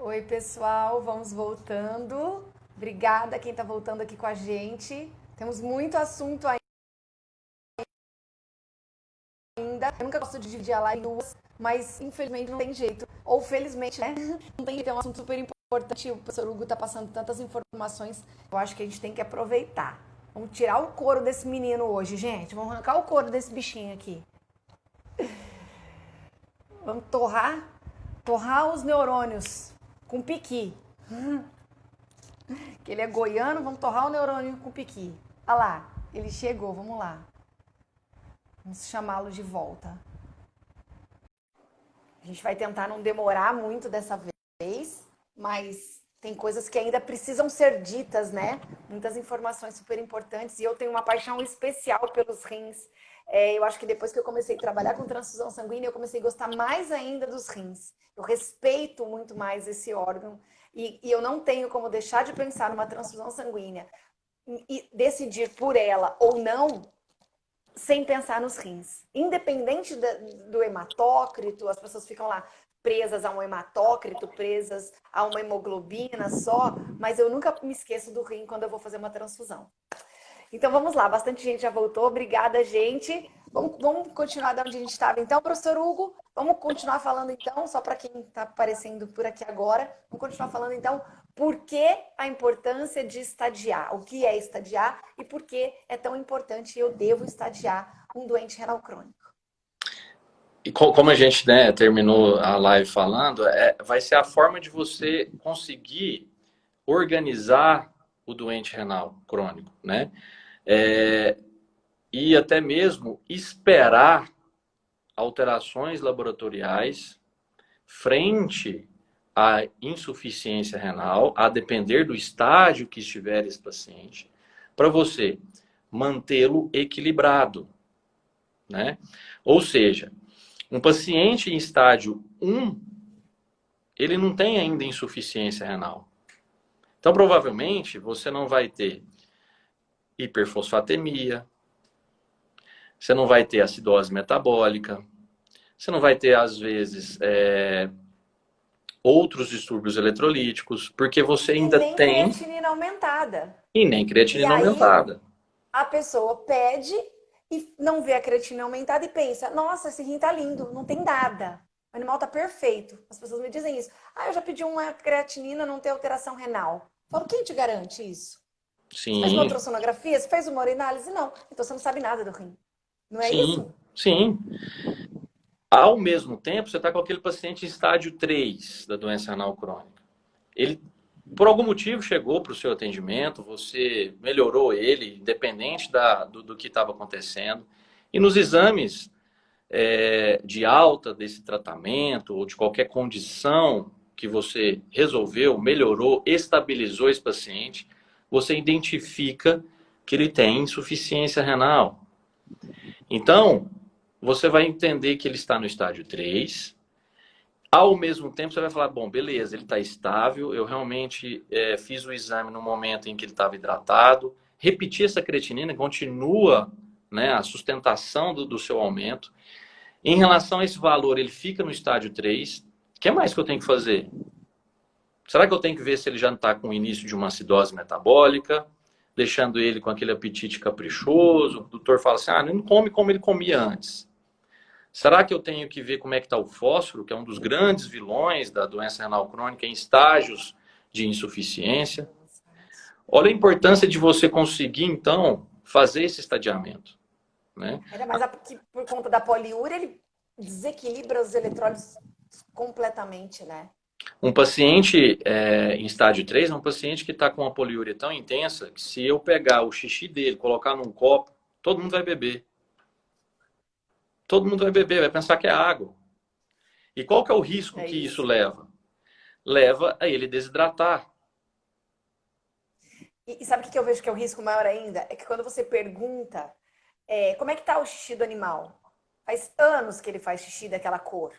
Oi, pessoal, vamos voltando. Obrigada quem está voltando aqui com a gente. Temos muito assunto ainda. Eu nunca gosto de dividir a live em duas, mas infelizmente não tem jeito. Ou felizmente, né? Não tem jeito, é um assunto super importante. O professor Hugo está passando tantas informações. Eu acho que a gente tem que aproveitar. Vamos tirar o couro desse menino hoje, gente. Vamos arrancar o couro desse bichinho aqui. Vamos torrar os neurônios com piqui. Que ele é goiano, vamos torrar o neurônio com piqui. Olha lá, ele chegou, vamos lá. Vamos chamá-lo de volta. A gente vai tentar não demorar muito dessa vez, mas tem coisas que ainda precisam ser ditas, né? Muitas informações super importantes e eu tenho uma paixão especial pelos rins. Eu acho que depois que eu comecei a trabalhar com transfusão sanguínea, eu comecei a gostar mais ainda dos rins. Eu respeito muito mais esse órgão e eu não tenho como deixar de pensar numa transfusão sanguínea e decidir por ela ou não sem pensar nos rins. Independente do hematócrito, as pessoas ficam lá presas a um hematócrito, presas a uma hemoglobina só, mas eu nunca me esqueço do rim quando eu vou fazer uma transfusão. Então vamos lá, bastante gente já voltou, obrigada, gente. Vamos continuar de onde a gente estava então, professor Hugo? Vamos continuar falando então, só para quem está aparecendo por aqui agora, vamos continuar falando então por que a importância de estadiar, o que é estadiar e por que é tão importante eu devo estadiar um doente renal crônico. E como a gente, né, terminou a live falando, vai ser a forma de você conseguir organizar o doente renal crônico, né? E até mesmo esperar alterações laboratoriais frente à insuficiência renal, a depender do estágio que estiver esse paciente, para você mantê-lo equilibrado, né? Ou seja, um paciente em estágio 1, ele não tem ainda insuficiência renal. Então, provavelmente, você não vai ter hiperfosfatemia, você não vai ter acidose metabólica, você não vai ter, às vezes, outros distúrbios eletrolíticos, porque você ainda nem tem... creatinina aumentada. E nem E creatinina aí aumentada. a pessoa pede e não vê a creatina aumentada e pensa, nossa, esse rim tá lindo, não tem nada. O animal tá perfeito. As pessoas me dizem isso. Ah, eu já pedi uma creatinina, não tem alteração renal. Eu falo, quem te garante isso? Você fez uma Sim, ultrassonografia? Você fez uma urinálise? Não. Então você não sabe nada do rim. Não é sim, isso? sim. Ao mesmo tempo, você está com aquele paciente em estágio 3 da doença renal crônica. Ele, por algum motivo, chegou para o seu atendimento, você melhorou ele, independente do que estava acontecendo. E nos exames de alta desse tratamento, ou de qualquer condição que você resolveu, melhorou, estabilizou esse paciente, você identifica que ele tem insuficiência renal. Então, você vai entender que ele está no estágio 3. Ao mesmo tempo, você vai falar, bom, beleza, ele está estável, eu realmente fiz o exame no momento em que ele estava hidratado, repetir essa creatinina, continua, né, a sustentação do seu aumento. Em relação a esse valor, ele fica no estágio 3. O que mais que eu tenho que fazer? Será que eu tenho que ver se ele já não está com o início de uma acidose metabólica, deixando ele com aquele apetite caprichoso? O doutor fala assim, não come como ele comia antes. Será que eu tenho que ver como é que está o fósforo, que é um dos grandes vilões da doença renal crônica em estágios de insuficiência? Olha a importância de você conseguir, então, fazer esse estadiamento, né? Ainda mais que por conta da poliúria, ele desequilibra os eletrólitos completamente, né? Um paciente em estágio 3 é um paciente que está com uma poliúria tão intensa que se eu pegar o xixi dele, colocar num copo, todo mundo vai beber. Todo mundo vai beber, vai pensar que é água. E qual que é o risco É que isso isso. leva? Leva a ele desidratar. E sabe o que eu vejo que é o risco maior ainda? É que quando você pergunta como é que tá o xixi do animal? Faz anos que ele faz xixi daquela cor,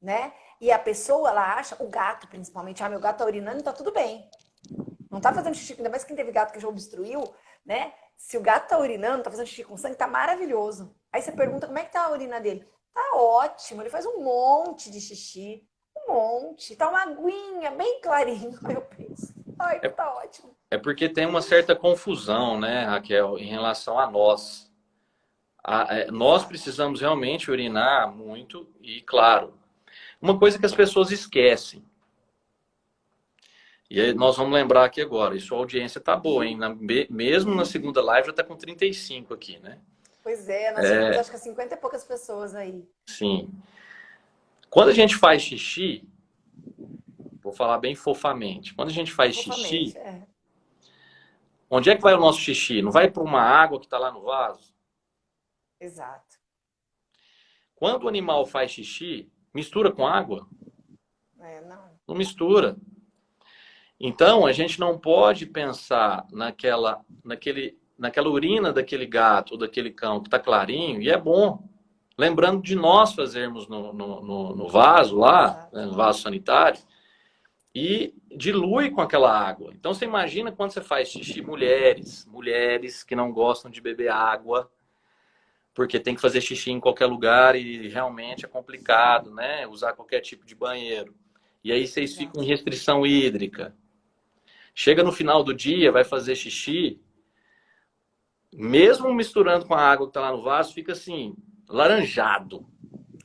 né? E a pessoa, ela acha, o gato principalmente, meu gato tá urinando, tá tudo bem. Não tá fazendo xixi, ainda mais quem teve gato que já obstruiu, né? Se o gato tá urinando, tá fazendo xixi com sangue, tá maravilhoso. Aí você pergunta como é que tá a urina dele. Tá ótimo, ele faz um monte de xixi. Um monte. Tá uma aguinha bem clarinha. Aí eu penso, ai, tá ótimo. É porque tem uma certa confusão, né, Raquel, em relação a nós. Nós Exato. precisamos realmente urinar muito e, claro, uma coisa que as pessoas esquecem. E aí nós vamos lembrar aqui agora. E sua audiência tá boa, hein? Mesmo na segunda live já tá com 35 aqui, né? Pois é, nós chegamos acho que a 50 e poucas pessoas aí. Sim. Quando a gente faz xixi, vou falar bem fofamente. Quando a gente faz Fofamente, xixi, é. onde é que vai o nosso xixi? Não vai para uma água que está lá no vaso? Exato. Quando o animal faz xixi, mistura com água? É, não. Não mistura. Então, a gente não pode pensar naquela urina daquele gato ou daquele cão que está clarinho, e é bom. Lembrando de nós fazermos no vaso lá, Exato. né, no vaso sanitário, e dilui com aquela água. Então, você imagina quando você faz xixi, mulheres que não gostam de beber água, porque tem que fazer xixi em qualquer lugar e realmente é complicado, né? Usar qualquer tipo de banheiro. E aí vocês ficam em Exato. restrição hídrica. Chega no final do dia, vai fazer xixi, mesmo misturando com a água que está lá no vaso, fica assim, laranjado.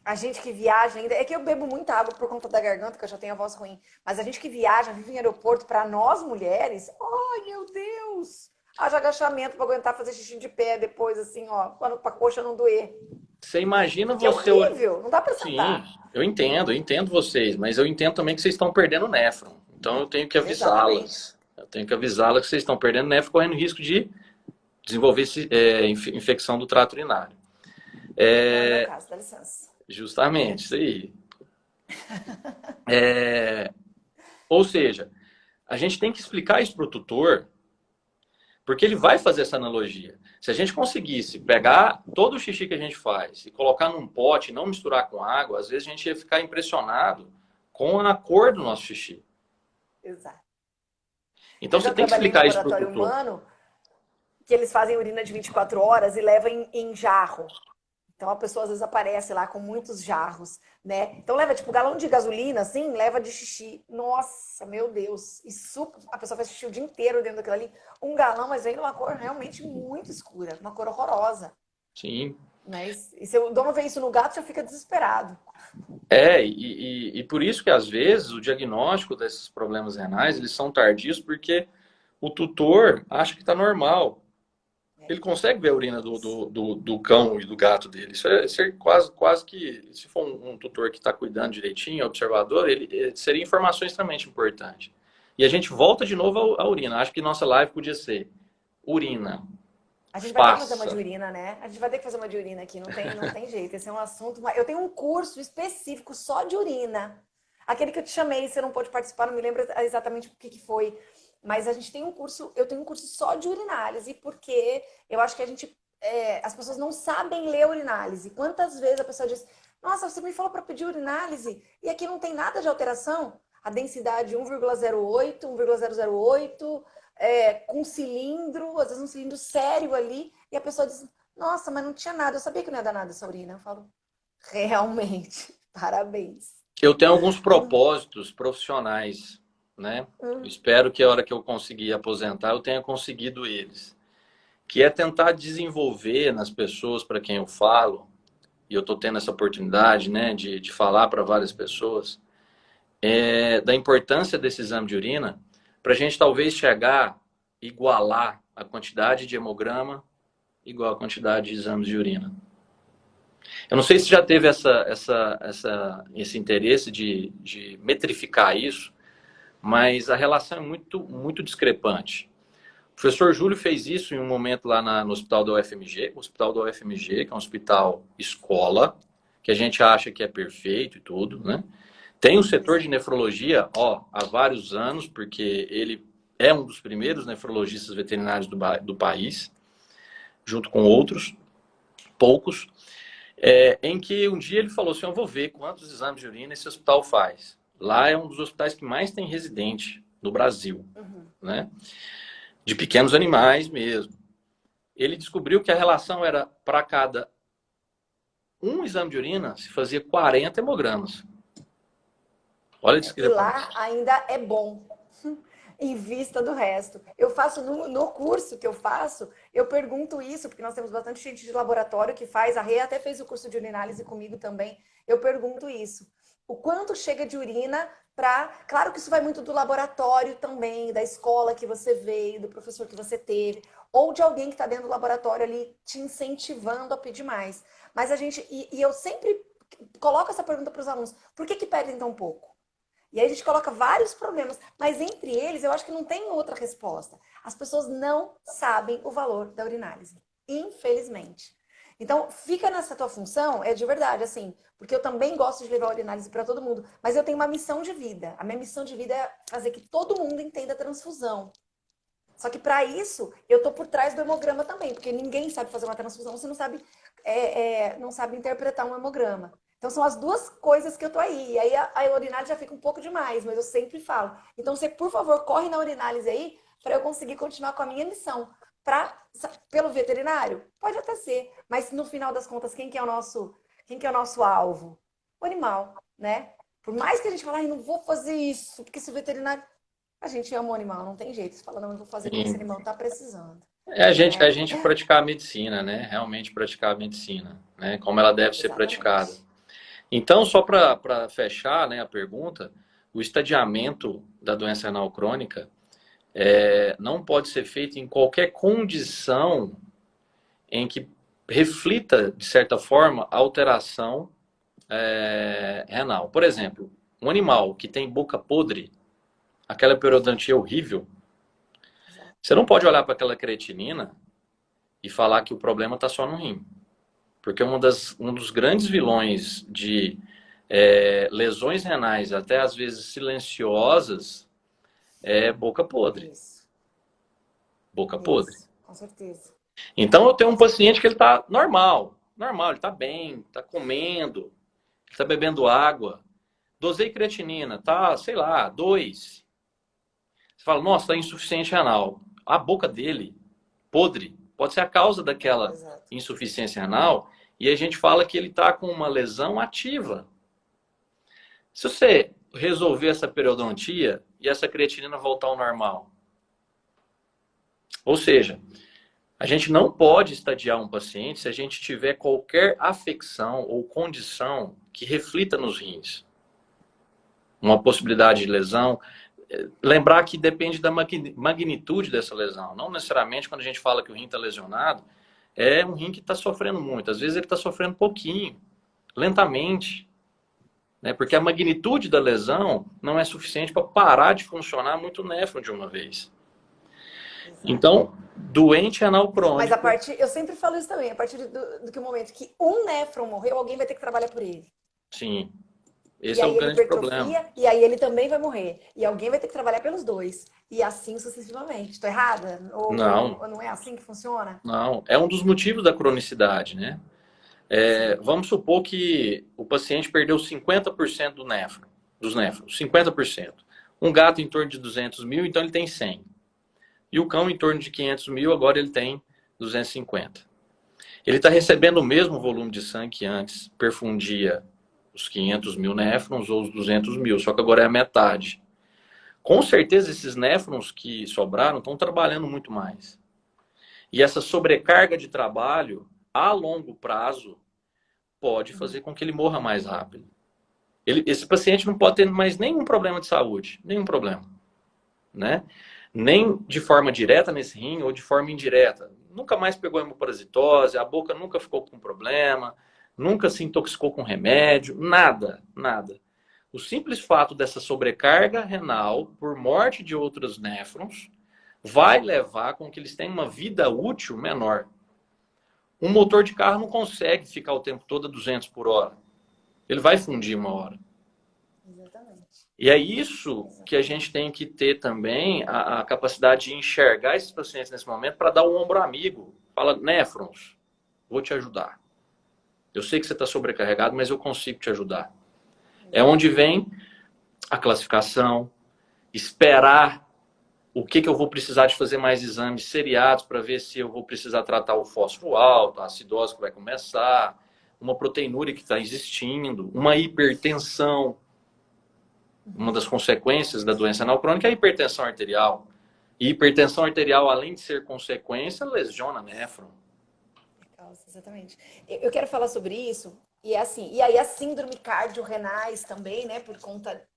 A gente que viaja ainda. É que eu bebo muita água por conta da garganta, que eu já tenho a voz ruim. Mas a gente que viaja, vive em aeroporto, para nós mulheres, ai meu Deus! Haja agachamento para aguentar fazer xixi de pé depois, assim, ó, para a coxa não doer. Você imagina Porque é você. horrível, não dá para Sim, sentar. eu entendo vocês, mas eu entendo também que vocês estão perdendo néfron. Então eu tenho que Exatamente. avisá-las. Eu tenho que avisá-las que vocês estão perdendo néfron, correndo risco de desenvolver infecção do trato urinário. Não é meu É, caso, dá licença. justamente, isso aí. Ou seja, a gente tem que explicar isso para o tutor, porque ele vai fazer essa analogia. Se a gente conseguisse pegar todo o xixi que a gente faz e colocar num pote e não misturar com água, às vezes a gente ia ficar impressionado com a cor do nosso xixi. Exato. Então Eu você já tem que trabalhei em explicar isso para o laboratório tutor. humano, que eles fazem urina de 24 horas e levam em jarro. Então a pessoa às vezes aparece lá com muitos jarros, né? Então leva tipo galão de gasolina, assim, leva de xixi. Nossa, meu Deus. Isso, a pessoa faz xixi o dia inteiro dentro daquilo ali. Um galão, mas vem numa cor realmente muito escura, uma cor horrorosa. Sim. Né? E se o dono vê isso no gato, já fica desesperado. E por isso que às vezes o diagnóstico desses problemas renais, eles são tardios porque o tutor acha que está normal. Ele consegue ver a urina do cão e do gato dele. Isso é quase que, se for um tutor que está cuidando direitinho, observador, ele seria informação extremamente importante. E a gente volta de novo à urina. Acho que nossa live podia ser urina, A gente vai ter que fazer uma de faça. urina, né? A gente vai ter que fazer uma de urina aqui, não tem jeito. Esse é um assunto. Eu tenho um curso específico só de urina. Aquele que eu te chamei, você não pôde participar, não me lembro exatamente o que foi. Mas a gente tem um curso, eu tenho um curso só de urinálise, porque eu acho que as pessoas não sabem ler urinálise. Quantas vezes a pessoa diz, nossa, você me falou para pedir urinálise e aqui não tem nada de alteração? A densidade 1,08, 1,008, com cilindro, às vezes um cilindro sério ali, e a pessoa diz, nossa, mas não tinha nada, eu sabia que não ia dar nada essa urina. Eu falo, realmente, parabéns. Eu tenho alguns propósitos profissionais, né? Eu espero que a hora que eu conseguir aposentar, eu tenha conseguido eles. Que é tentar desenvolver nas pessoas para quem eu falo, e eu estou tendo essa oportunidade, né, de falar para várias pessoas, da importância desse exame de urina, para a gente talvez chegar, igualar a quantidade de hemograma igual a quantidade de exames de urina. Eu não sei se já teve esse interesse de metrificar isso, mas a relação é muito discrepante. O professor Júlio fez isso em um momento lá no hospital da UFMG, o hospital da UFMG, que é um hospital escola, que a gente acha que é perfeito e tudo, né? Tem um setor de nefrologia, há vários anos, porque ele é um dos primeiros nefrologistas veterinários do país, junto com outros, poucos, em que um dia ele falou assim, eu vou ver quantos exames de urina esse hospital faz. Lá é um dos hospitais que mais tem residente no Brasil, né? De pequenos animais mesmo. Ele descobriu que a relação era para cada um exame de urina se fazia 40 hemogramas. Olha a E lá discrepância. ainda é bom, em vista do resto. Eu faço no curso que eu faço, eu pergunto isso, porque nós temos bastante gente de laboratório que faz, a Rê até fez o curso de urinálise comigo também. Eu pergunto isso. O quanto chega de urina para. Claro que isso vai muito do laboratório também, da escola que você veio, do professor que você teve, ou de alguém que está dentro do laboratório ali te incentivando a pedir mais. Mas a gente. E eu sempre coloco essa pergunta para os alunos: por que pedem tão pouco? E aí a gente coloca vários problemas, mas entre eles eu acho que não tem outra resposta. As pessoas não sabem o valor da urinálise, infelizmente. Então, fica nessa tua função, é de verdade, assim, porque eu também gosto de levar a urinálise para todo mundo, mas eu tenho uma missão de vida. A minha missão de vida é fazer que todo mundo entenda a transfusão. Só que para isso, eu tô por trás do hemograma também, porque ninguém sabe fazer uma transfusão, você não sabe, não sabe interpretar um hemograma. Então são as duas coisas que eu tô aí. E aí a urinálise já fica um pouco demais, mas eu sempre falo. Então você, por favor, corre na urinálise aí para eu conseguir continuar com a minha missão. Pelo veterinário? Pode até ser, mas no final das contas, quem que é o nosso alvo? O animal, né? Por mais que a gente fale, ai, não vou fazer isso, porque se o veterinário a gente ama o animal, não tem jeito. Você fala, não, eu vou fazer porque esse Sim. animal tá precisando, É a né? gente praticar a medicina, né? Realmente praticar a medicina, né? Como ela deve ser praticada. Exatamente. Então, só para fechar, né, a pergunta, o estadiamento da doença renal crônica não pode ser feito em qualquer condição em que reflita, de certa forma, a alteração renal. Por exemplo, um animal que tem boca podre, aquela periodontia horrível, Exato. você não pode olhar para aquela creatinina e falar que o problema está só no rim. Porque um dos grandes vilões de lesões renais, até às vezes silenciosas, é boca podre. Isso, Boca podre. isso, com certeza. Então eu tenho Com um paciente que certeza. ele está normal, normal, ele está bem, está comendo, ele está bebendo água. Dosei creatinina, tá, sei lá, 2. Você fala, nossa, está insuficiente renal. A boca dele, podre, pode ser a causa daquela Exato. insuficiência renal, e a gente fala que ele está com uma lesão ativa. Se você resolver essa periodontia e essa creatinina voltar ao normal, ou seja, a gente não pode estadiar um paciente se a gente tiver qualquer afecção ou condição que reflita nos rins. Uma possibilidade de lesão. Lembrar que depende da magnitude dessa lesão. Não necessariamente quando a gente fala que o rim está lesionado, é um rim que está sofrendo muito. Às vezes ele está sofrendo pouquinho, lentamente. Né? Porque a magnitude da lesão não é suficiente para parar de funcionar muito o néfron de uma vez. Exato. Então, doente renal Mas a crônico, partir, eu sempre falo isso também, a partir do que o momento que um néfron morreu, alguém vai ter que trabalhar por ele. sim, E esse é o aí ele grande problema. hipertrofia, e aí ele também vai morrer. E alguém vai ter que trabalhar pelos dois. E assim sucessivamente. Estou errada? Não, Ou não é assim que funciona? não. É um dos motivos da cronicidade, né? Sim. Vamos supor que o paciente perdeu 50% do néfron, dos néfrons, 50%. Um gato em torno de 200 mil, então ele tem 100. E o cão em torno de 500 mil, agora ele tem 250. Ele está recebendo o mesmo volume de sangue que antes, perfundia os 500 mil néfrons ou os 200 mil, só que agora é a metade. Com certeza esses néfrons que sobraram estão trabalhando muito mais. E essa sobrecarga de trabalho, a longo prazo, pode fazer com que ele morra mais rápido. Esse paciente não pode ter mais nenhum problema de saúde, nenhum problema, né? Nem de forma direta nesse rim ou de forma indireta. Nunca mais pegou hemoparasitose, a boca nunca ficou com problema, nunca se intoxicou com remédio, nada, nada. O simples fato dessa sobrecarga renal por morte de outros néfrons vai levar com que eles tenham uma vida útil menor. Um motor de carro não consegue ficar o tempo todo a 200 por hora. Ele vai fundir uma hora. Exatamente. E é isso que a Exatamente. gente tem que ter também a capacidade de enxergar esses pacientes nesse momento para dar um ombro amigo. Fala, néfrons, vou te ajudar. Eu sei que você está sobrecarregado, mas eu consigo te ajudar. É onde Exato. vem a classificação, esperar o que eu vou precisar de fazer mais exames seriados para ver se eu vou precisar tratar o fósforo alto, a acidose que vai começar, uma proteinúria que está existindo, uma hipertensão. Uma das consequências da doença renal crônica é a hipertensão arterial. E hipertensão arterial, além de ser consequência, lesiona néfron. Exatamente. Eu quero falar sobre isso, e é assim, e aí as síndrome cardiorrenais também, né, por conta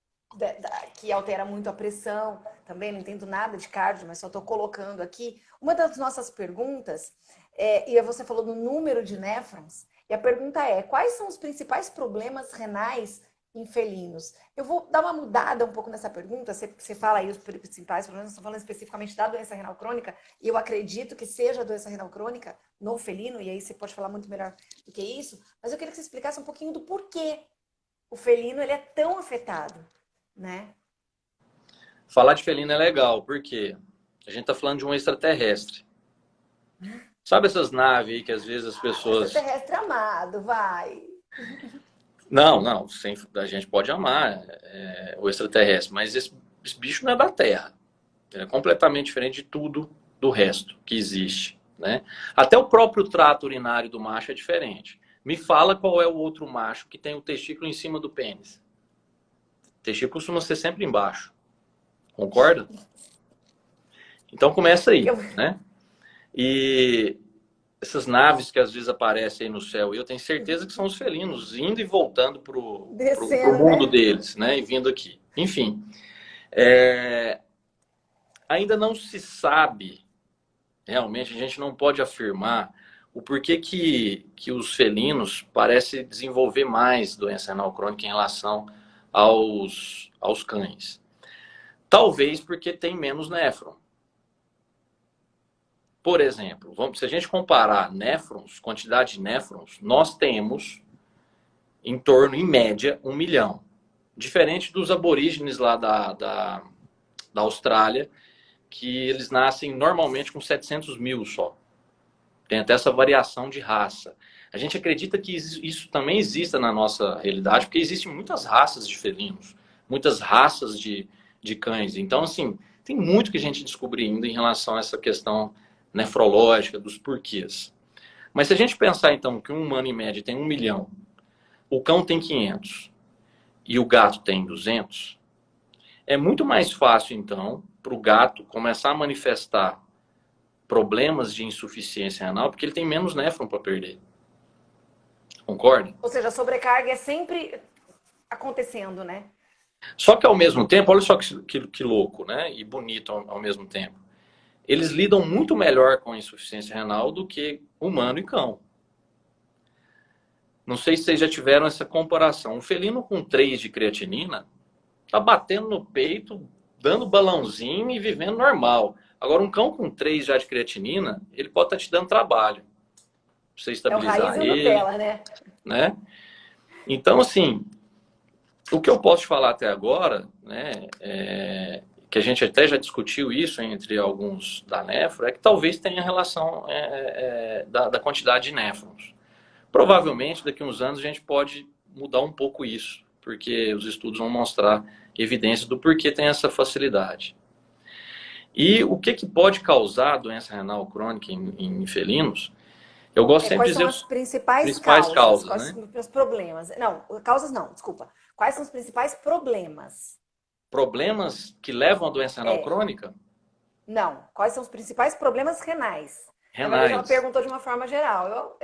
que altera muito a pressão, também não entendo nada de cardio, mas só estou colocando aqui. Uma das nossas perguntas, e você falou do número de néfrons, e a pergunta é, quais são os principais problemas renais em felinos? Eu vou dar uma mudada um pouco nessa pergunta, você fala aí os principais problemas, estou falando especificamente da doença renal crônica, e eu acredito que seja a doença renal crônica no felino, e aí você pode falar muito melhor do que isso, mas eu queria que você explicasse um pouquinho do porquê o felino ele é tão afetado, né? Falar de felino é legal, porque a gente está falando de um extraterrestre. Sabe essas naves aí que às vezes as pessoas... Extraterrestre amado, vai. Não, a gente pode amar o extraterrestre, mas esse bicho não é da Terra. Ele é completamente diferente de tudo do resto que existe, né? Até o próprio trato urinário do macho é diferente. Me fala qual é o outro macho que tem o testículo em cima do pênis. O testículo costuma ser sempre embaixo. Concorda? Então começa aí, né? E essas naves que às vezes aparecem aí no céu, eu tenho certeza que são os felinos indo e voltando pro mundo, né, deles, né? E vindo aqui. Enfim, ainda não se sabe, realmente, a gente não pode afirmar o porquê que os felinos parecem desenvolver mais doença renal crônica em relação aos cães. Talvez porque tem menos néfron. Por exemplo, se a gente comparar néfrons, quantidade de néfrons, nós temos em torno, em média, 1 milhão. Diferente dos aborígenes lá da Austrália, que eles nascem normalmente com 700 mil só. Tem até essa variação de raça. A gente acredita que isso também exista na nossa realidade, porque existem muitas raças de felinos, muitas raças de cães. Então, assim, tem muito que a gente descobrir ainda em relação a essa questão nefrológica, dos porquês. Mas se a gente pensar, então, que um humano, em média, tem 1 milhão, o cão tem 500 e o gato tem 200, é muito mais fácil, então, para o gato começar a manifestar problemas de insuficiência renal, porque ele tem menos néfron para perder. Concorda? Ou seja, a sobrecarga é sempre acontecendo, né? Só que ao mesmo tempo, olha só que louco, né? E bonito ao mesmo tempo. Eles lidam muito melhor com a insuficiência renal do que humano e cão. Não sei se vocês já tiveram essa comparação. Um felino com 3 de creatinina tá batendo no peito, dando balãozinho e vivendo normal. Agora, um cão com 3 já de creatinina, ele pode estar te dando trabalho. Pra você estabilizar é o raiz ele. Nutella, né? Então, assim, o que eu posso te falar até agora, né, que a gente até já discutiu isso entre alguns da nefro, é que talvez tenha relação da quantidade de néfrons. Provavelmente, daqui a uns anos, a gente pode mudar um pouco isso, porque os estudos vão mostrar evidências do porquê tem essa facilidade. E o que pode causar doença renal crônica em felinos? Eu gosto sempre de dizer quais são as principais causas, quais né? Os problemas. Não, causas não, desculpa. Quais são os principais problemas? Problemas que levam à doença renal crônica? Não, quais são os principais problemas renais? Renais. Na verdade, ela perguntou de uma forma geral.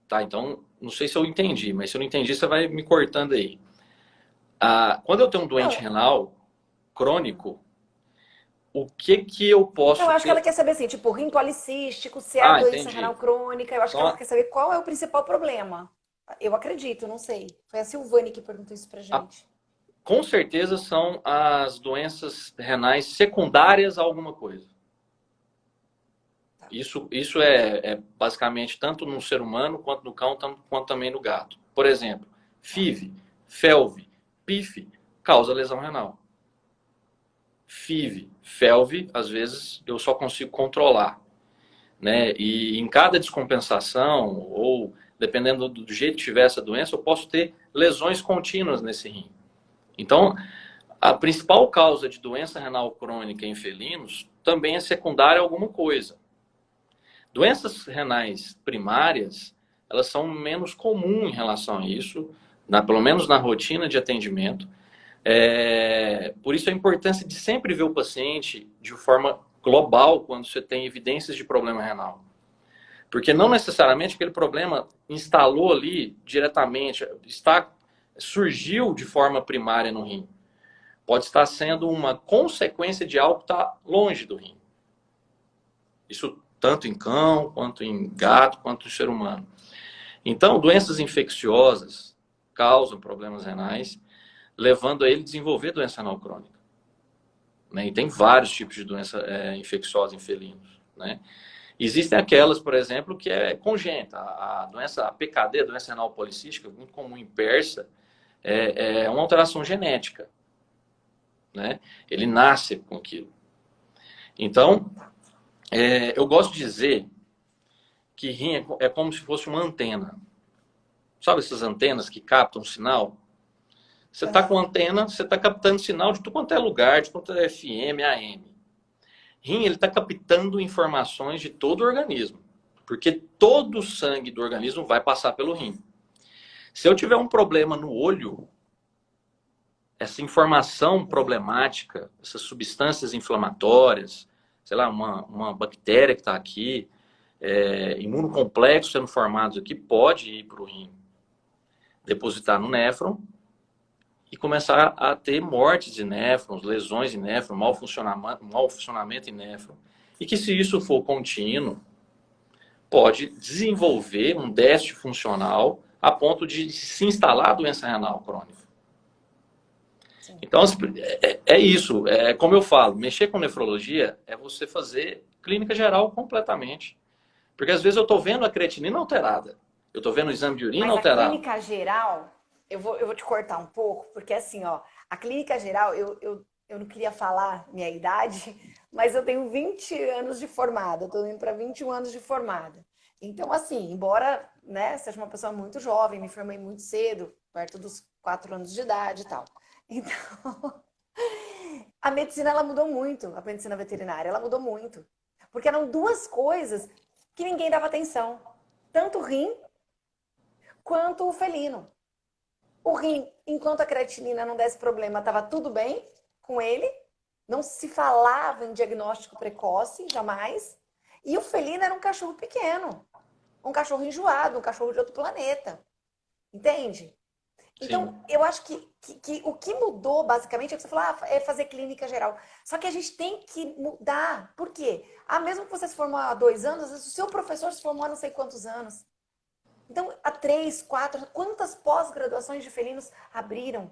Tá, então, não sei se eu entendi, mas se eu não entendi, você vai me cortando aí. Quando eu tenho um doente renal crônico, o que eu posso... Eu acho que ela quer saber assim, tipo, rim policístico, se é a doença entendi. renal crônica. Eu acho que ela quer saber qual é o principal problema. Eu acredito, não sei. Foi a Silvane que perguntou isso pra gente. Com certeza são as doenças renais secundárias a alguma coisa. Isso é basicamente tanto no ser humano, quanto no cão, quanto também no gato. Por exemplo, FIV, FeLV, PIF, causa lesão renal. FIV, FeLV, às vezes eu só consigo controlar, né? E em cada descompensação, ou dependendo do jeito que tiver essa doença, eu posso ter lesões contínuas nesse rim. Então, a principal causa de doença renal crônica em felinos também é secundária a alguma coisa. Doenças renais primárias, elas são menos comuns em relação a isso, pelo menos na rotina de atendimento. Por isso a importância de sempre ver o paciente de forma global quando você tem evidências de problema renal. Porque não necessariamente aquele problema instalou ali diretamente, surgiu de forma primária no rim. Pode estar sendo uma consequência de algo que está longe do rim. Isso tanto em cão, quanto em gato, quanto em ser humano. Então, doenças infecciosas causam problemas renais, levando a ele a desenvolver doença renal crônica. Né? E tem vários tipos de doença infecciosa em felinos. Né? Existem aquelas, por exemplo, que é congênita. A doença PKD, a doença renal policística, muito comum em persa, é uma alteração genética. Né? Ele nasce com aquilo. Então, eu gosto de dizer que rim é como se fosse uma antena. Sabe essas antenas que captam sinal? Você está com antena, você está captando sinal de tudo quanto é lugar, de quanto é FM, AM. Rim, ele está captando informações de todo o organismo. Porque todo o sangue do organismo vai passar pelo rim. Se eu tiver um problema no olho, essa informação problemática, essas substâncias inflamatórias, sei lá, uma bactéria que está aqui, imunocomplexos sendo formados aqui, pode ir para o rim, depositar no néfron e começar a ter mortes de néfrons, lesões de néfron, mau funcionamento em néfron. E que se isso for contínuo, pode desenvolver um déficit funcional a ponto de se instalar a doença renal crônica. Sim. Então, é isso. É como eu falo, mexer com nefrologia é você fazer clínica geral completamente. Porque às vezes eu estou vendo a creatinina alterada. Eu estou vendo o exame de urina alterado. A clínica geral, eu vou te cortar um pouco, porque assim, ó, a clínica geral, eu não queria falar minha idade, mas eu tenho 20 anos de formada, eu estou indo para 21 anos de formada. Então, assim, embora, né, seja uma pessoa muito jovem, me formei muito cedo, perto dos 4 anos de idade e tal. Então, a medicina, ela mudou muito, a medicina veterinária, ela mudou muito. Porque eram duas coisas que ninguém dava atenção. Tanto o rim, quanto o felino. O rim, enquanto a creatinina não desse problema, estava tudo bem com ele. Não se falava em diagnóstico precoce, jamais. E o felino era um cachorro pequeno. Um cachorro enjoado, um cachorro de outro planeta. Entende? Então, sim, eu acho que o que mudou, basicamente, é que você falou, é fazer clínica geral. Só que a gente tem que mudar. Por quê? Mesmo que você se formou há 2 anos, às vezes o seu professor se formou há não sei quantos anos. Então, há 3, 4, quantas pós-graduações de felinos abriram?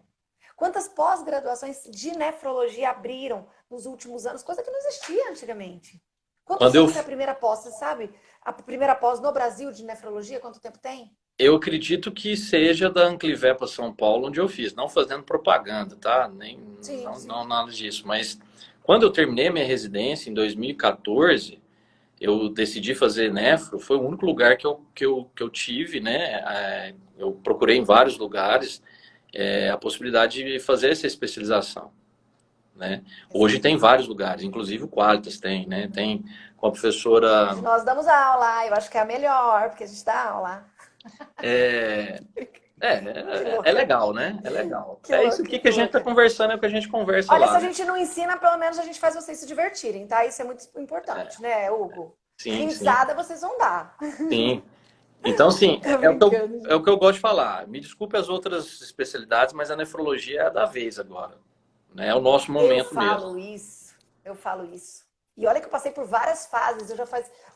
Quantas pós-graduações de nefrologia abriram nos últimos anos? Coisa que não existia antigamente. Quantos anos é a primeira pós, você sabe? A primeira pós no Brasil de nefrologia, quanto tempo tem? Eu acredito que seja da Anclivepa São Paulo, onde eu fiz. Não fazendo propaganda, tá? Sim. Não nada disso. Mas quando eu terminei a minha residência, em 2014, eu decidi fazer nefro. Foi o único lugar que eu tive, né? Eu procurei em vários lugares a possibilidade de fazer essa especialização. Né? Hoje tem vários lugares, inclusive o Qualitas tem, né? Tem com a professora... Nós damos aula, eu acho que é a melhor, porque a gente dá aula. É legal, né? É legal. Isso aqui que a gente está conversando, é o que a gente conversa. Olha, lá, se a gente não ensina, pelo menos a gente faz vocês se divertirem, tá? Isso é muito importante, né, Hugo? Sim, risada vocês vão dar. Sim. Então, sim, é o que eu gosto de falar. Me desculpe as outras especialidades, mas a nefrologia é a da vez agora. Né? É o nosso momento mesmo. Eu falo isso. E olha que eu passei por várias fases.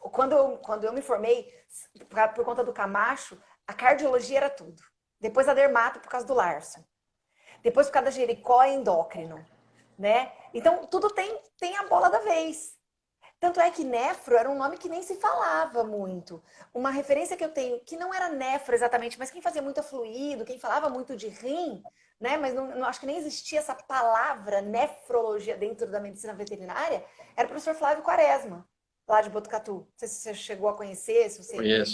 Quando eu me formei, por conta do Camacho, a cardiologia era tudo. Depois a dermato por causa do Larson. Depois por causa da Jericó e endócrino. Né? Então, tudo tem a bola da vez. Tanto é que nefro era um nome que nem se falava muito. Uma referência que eu tenho, que não era nefro exatamente, mas quem fazia muito fluido, quem falava muito de rim, né? Mas não acho que nem existia essa palavra nefrologia dentro da medicina veterinária, era o professor Flávio Quaresma, lá de Botucatu. Não sei se você chegou a conhecer,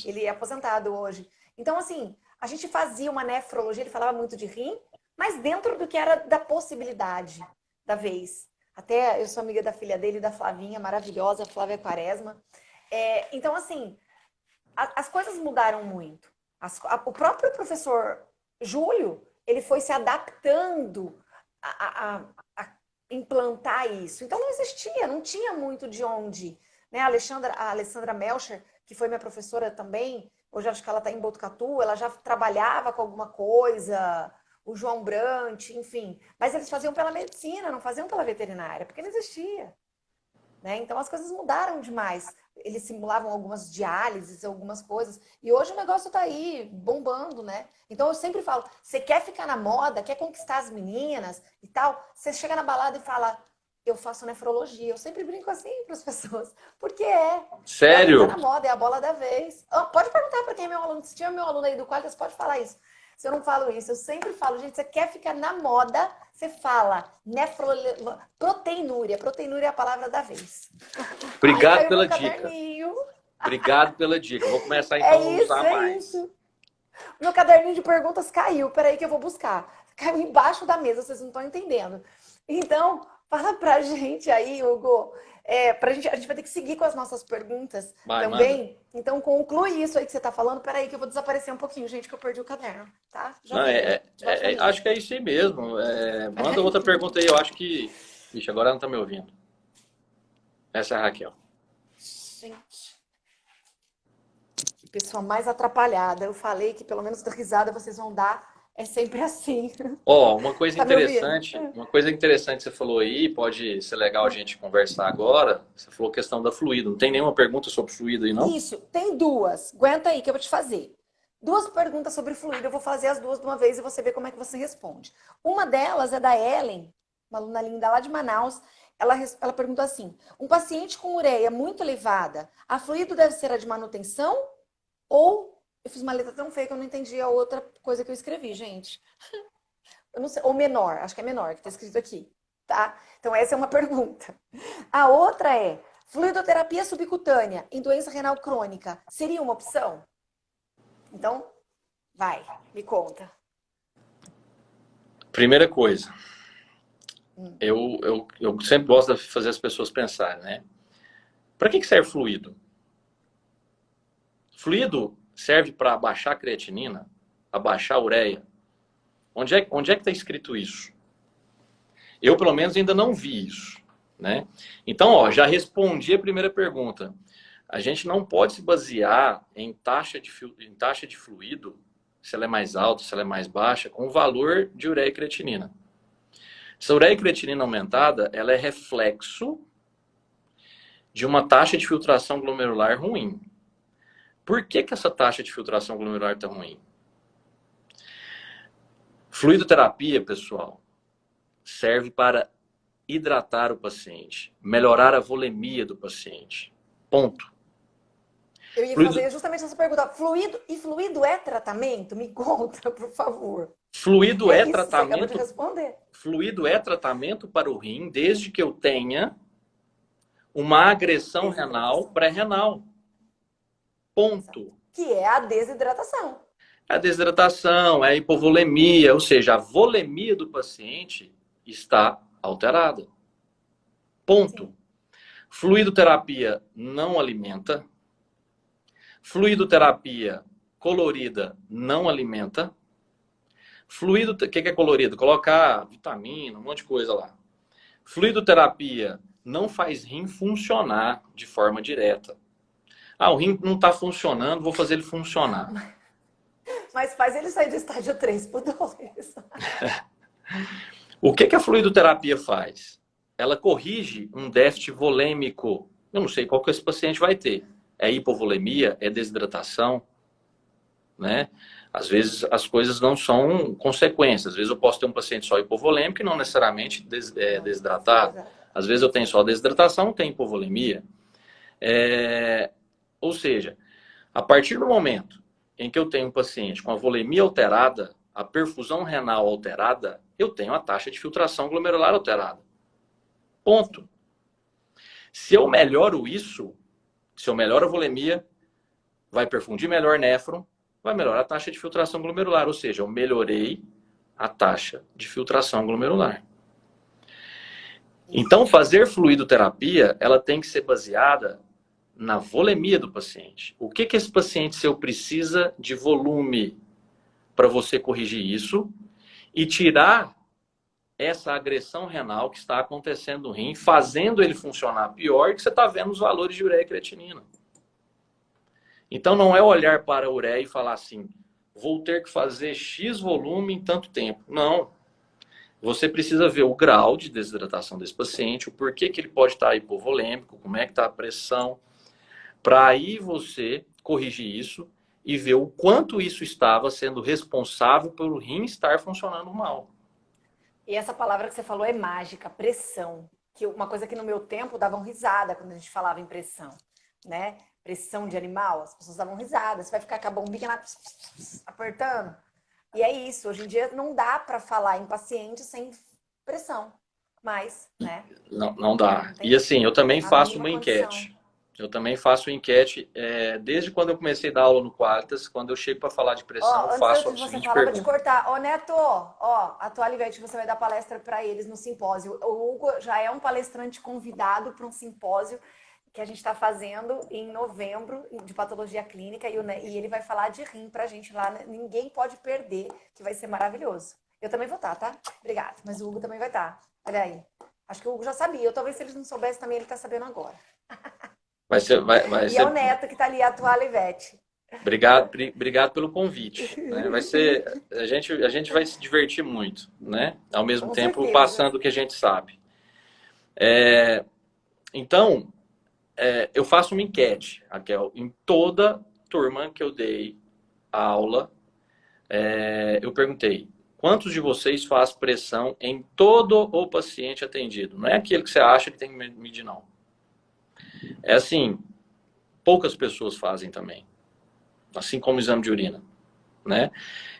ele é aposentado hoje. Então, assim, a gente fazia uma nefrologia, ele falava muito de rim, mas dentro do que era da possibilidade da vez. Até eu sou amiga da filha dele, da Flavinha, maravilhosa, Flávia Quaresma. Então, assim, as coisas mudaram muito. O próprio professor julho, ele foi se adaptando a implantar isso. Então não existia, não tinha muito de onde. Né? A Alessandra Melcher, que foi minha professora também, hoje acho que ela está em Botucatu, ela já trabalhava com alguma coisa, o João Brant, enfim. Mas eles faziam pela medicina, não faziam pela veterinária, porque não existia. Né? Então as coisas mudaram demais. Eles simulavam algumas diálises, algumas coisas. E hoje o negócio está aí, bombando, né? Então eu sempre falo, você quer ficar na moda, quer conquistar as meninas e tal, você chega na balada e fala, eu faço nefrologia. Eu sempre brinco assim para as pessoas, porque é o que está Sério? na moda, é a bola da vez. Pode perguntar para quem é meu aluno, se tiver meu aluno aí do Qualitas, pode falar isso. Se eu não falo isso, eu sempre falo, gente, você quer ficar na moda, você fala proteinúria. Proteinúria é a palavra da vez. Aí Obrigado caiu meu pela dica. caderninho. Obrigado pela dica. Eu vou começar É então a isso, usar é mais. isso. Meu caderninho de perguntas caiu. Peraí que eu vou buscar. Caiu embaixo da mesa, vocês não estão entendendo. Então, fala pra gente aí, Hugo. A gente vai ter que seguir com as nossas perguntas Vai, manda. também. Então, conclui isso aí que você tá falando. Peraí que eu vou desaparecer um pouquinho, gente, que eu perdi o caderno, tá? Já Não, venho. Debaixo da mesa. acho que é isso aí mesmo. Manda outra pergunta aí. Eu acho que... Ixi, agora ela não tá me ouvindo. Essa é a Raquel. Gente, que pessoa mais atrapalhada. Eu falei que pelo menos da risada vocês vão dar. É sempre assim. Ó, Tá me ouvindo? uma coisa interessante que você falou aí, pode ser legal a gente conversar agora. Você falou questão da fluido. Não tem nenhuma pergunta sobre fluido aí, não? Isso, tem duas. Aguenta aí que eu vou te fazer. Duas perguntas sobre fluido. Eu vou fazer as duas de uma vez e você vê como é que você responde. Uma delas é da Ellen, uma aluna linda lá de Manaus. Ela perguntou assim: um paciente com ureia muito elevada, a fluido deve ser a de manutenção? Ou eu fiz uma letra tão feia que eu não entendi a outra coisa que eu escrevi, gente. Eu não sei, ou menor, acho que é menor que está escrito aqui, tá? Então essa é uma pergunta. A outra é: fluidoterapia subcutânea em doença renal crônica seria uma opção? Então, vai, me conta. Primeira coisa, eu sempre gosto de fazer as pessoas pensarem, né? Para que serve fluido? Fluido serve para abaixar a creatinina, abaixar a ureia. Onde é que está escrito isso? Eu, pelo menos, ainda não vi isso, né? Então, ó, já respondi a primeira pergunta. A gente não pode se basear em taxa de fluido, se ela é mais alta, se ela é mais baixa, com o valor de ureia e creatinina. Se a ureia e creatinina aumentada, ela é reflexo de uma taxa de filtração glomerular ruim. Por que essa taxa de filtração glomerular está ruim? Fluidoterapia, pessoal, serve para hidratar o paciente, melhorar a volemia do paciente. Ponto. Eu ia fazer justamente essa pergunta. Fluido é tratamento? Me conta, por favor. Fluido É é isso, você acabou de tratamento. responder. Fluido é tratamento para o rim desde que eu tenha uma agressão renal pré-renal. Ponto. Que é a desidratação. É a desidratação, é a hipovolemia, ou seja, a volemia do paciente está alterada. Ponto. Sim. Fluidoterapia não alimenta. Fluidoterapia colorida não alimenta. O que é colorido? Colocar vitamina, um monte de coisa lá. Fluidoterapia não faz rim funcionar de forma direta. Ah, o rim não está funcionando, vou fazer ele funcionar. Mas faz ele sair do estágio 3 pro 2. O que a fluidoterapia faz? Ela corrige um déficit volêmico. Eu não sei qual que esse paciente vai ter. É hipovolemia? É desidratação? Né? Às vezes as coisas não são consequências. Às vezes eu posso ter um paciente só hipovolêmico e não necessariamente desidratado. Às vezes eu tenho só desidratação, não tenho hipovolemia. Ou seja, a partir do momento em que eu tenho um paciente com a volemia alterada, a perfusão renal alterada, eu tenho a taxa de filtração glomerular alterada. Ponto. Se eu melhoro isso, se eu melhoro a volemia, vai perfundir melhor néfron, vai melhorar a taxa de filtração glomerular. Ou seja, eu melhorei a taxa de filtração glomerular. Então, fazer fluidoterapia, ela tem que ser baseada na volemia do paciente. O que esse paciente seu precisa de volume para você corrigir isso e tirar essa agressão renal que está acontecendo no rim, fazendo ele funcionar pior, que você está vendo os valores de ureia e creatinina. Então não é olhar para a ureia e falar assim, vou ter que fazer X volume em tanto tempo. Não. Você precisa ver o grau de desidratação desse paciente, o porquê que ele pode estar hipovolêmico, como é que está a pressão, para aí você corrigir isso e ver o quanto isso estava sendo responsável pelo rim estar funcionando mal. E essa palavra que você falou é mágica, pressão. Que uma coisa que no meu tempo davam risada quando a gente falava em pressão, né? Pressão de animal, as pessoas davam risada. Você vai ficar com a bombinha lá apertando. E é isso. Hoje em dia não dá para falar em paciente sem pressão. Mas, né? Não dá. Tem E assim, eu também a faço mínima uma condição. enquete. Eu também faço enquete desde quando eu comecei a dar aula no Qualitas, quando eu chego para falar de pressão, eu Ó, antes faço de a você seguinte falar, vou te pergunta. cortar. Ó, Neto, ó, a tua Alivete, você vai dar palestra para eles no simpósio. O Hugo já é um palestrante convidado para um simpósio que a gente está fazendo em novembro de patologia clínica e ele vai falar de rim para a gente lá. Ninguém pode perder, que vai ser maravilhoso. Eu também vou estar, tá? Obrigada. Mas o Hugo também vai estar. Olha aí. Acho que o Hugo já sabia. Eu talvez se eles não soubessem também, ele está sabendo agora. Vai E é o ser. Neto que está ali, a tua Alivete. Obrigado pelo convite, né? Vai ser, a gente vai se divertir muito, né? Ao mesmo Com tempo certeza. passando o que a gente sabe. Então, eu faço uma enquete, Raquel, em toda turma que eu dei a aula, eu perguntei, quantos de vocês faz pressão em todo o paciente atendido? Não é aquele que você acha que tem que medir, não. É assim, poucas pessoas fazem também, assim como o exame de urina, né?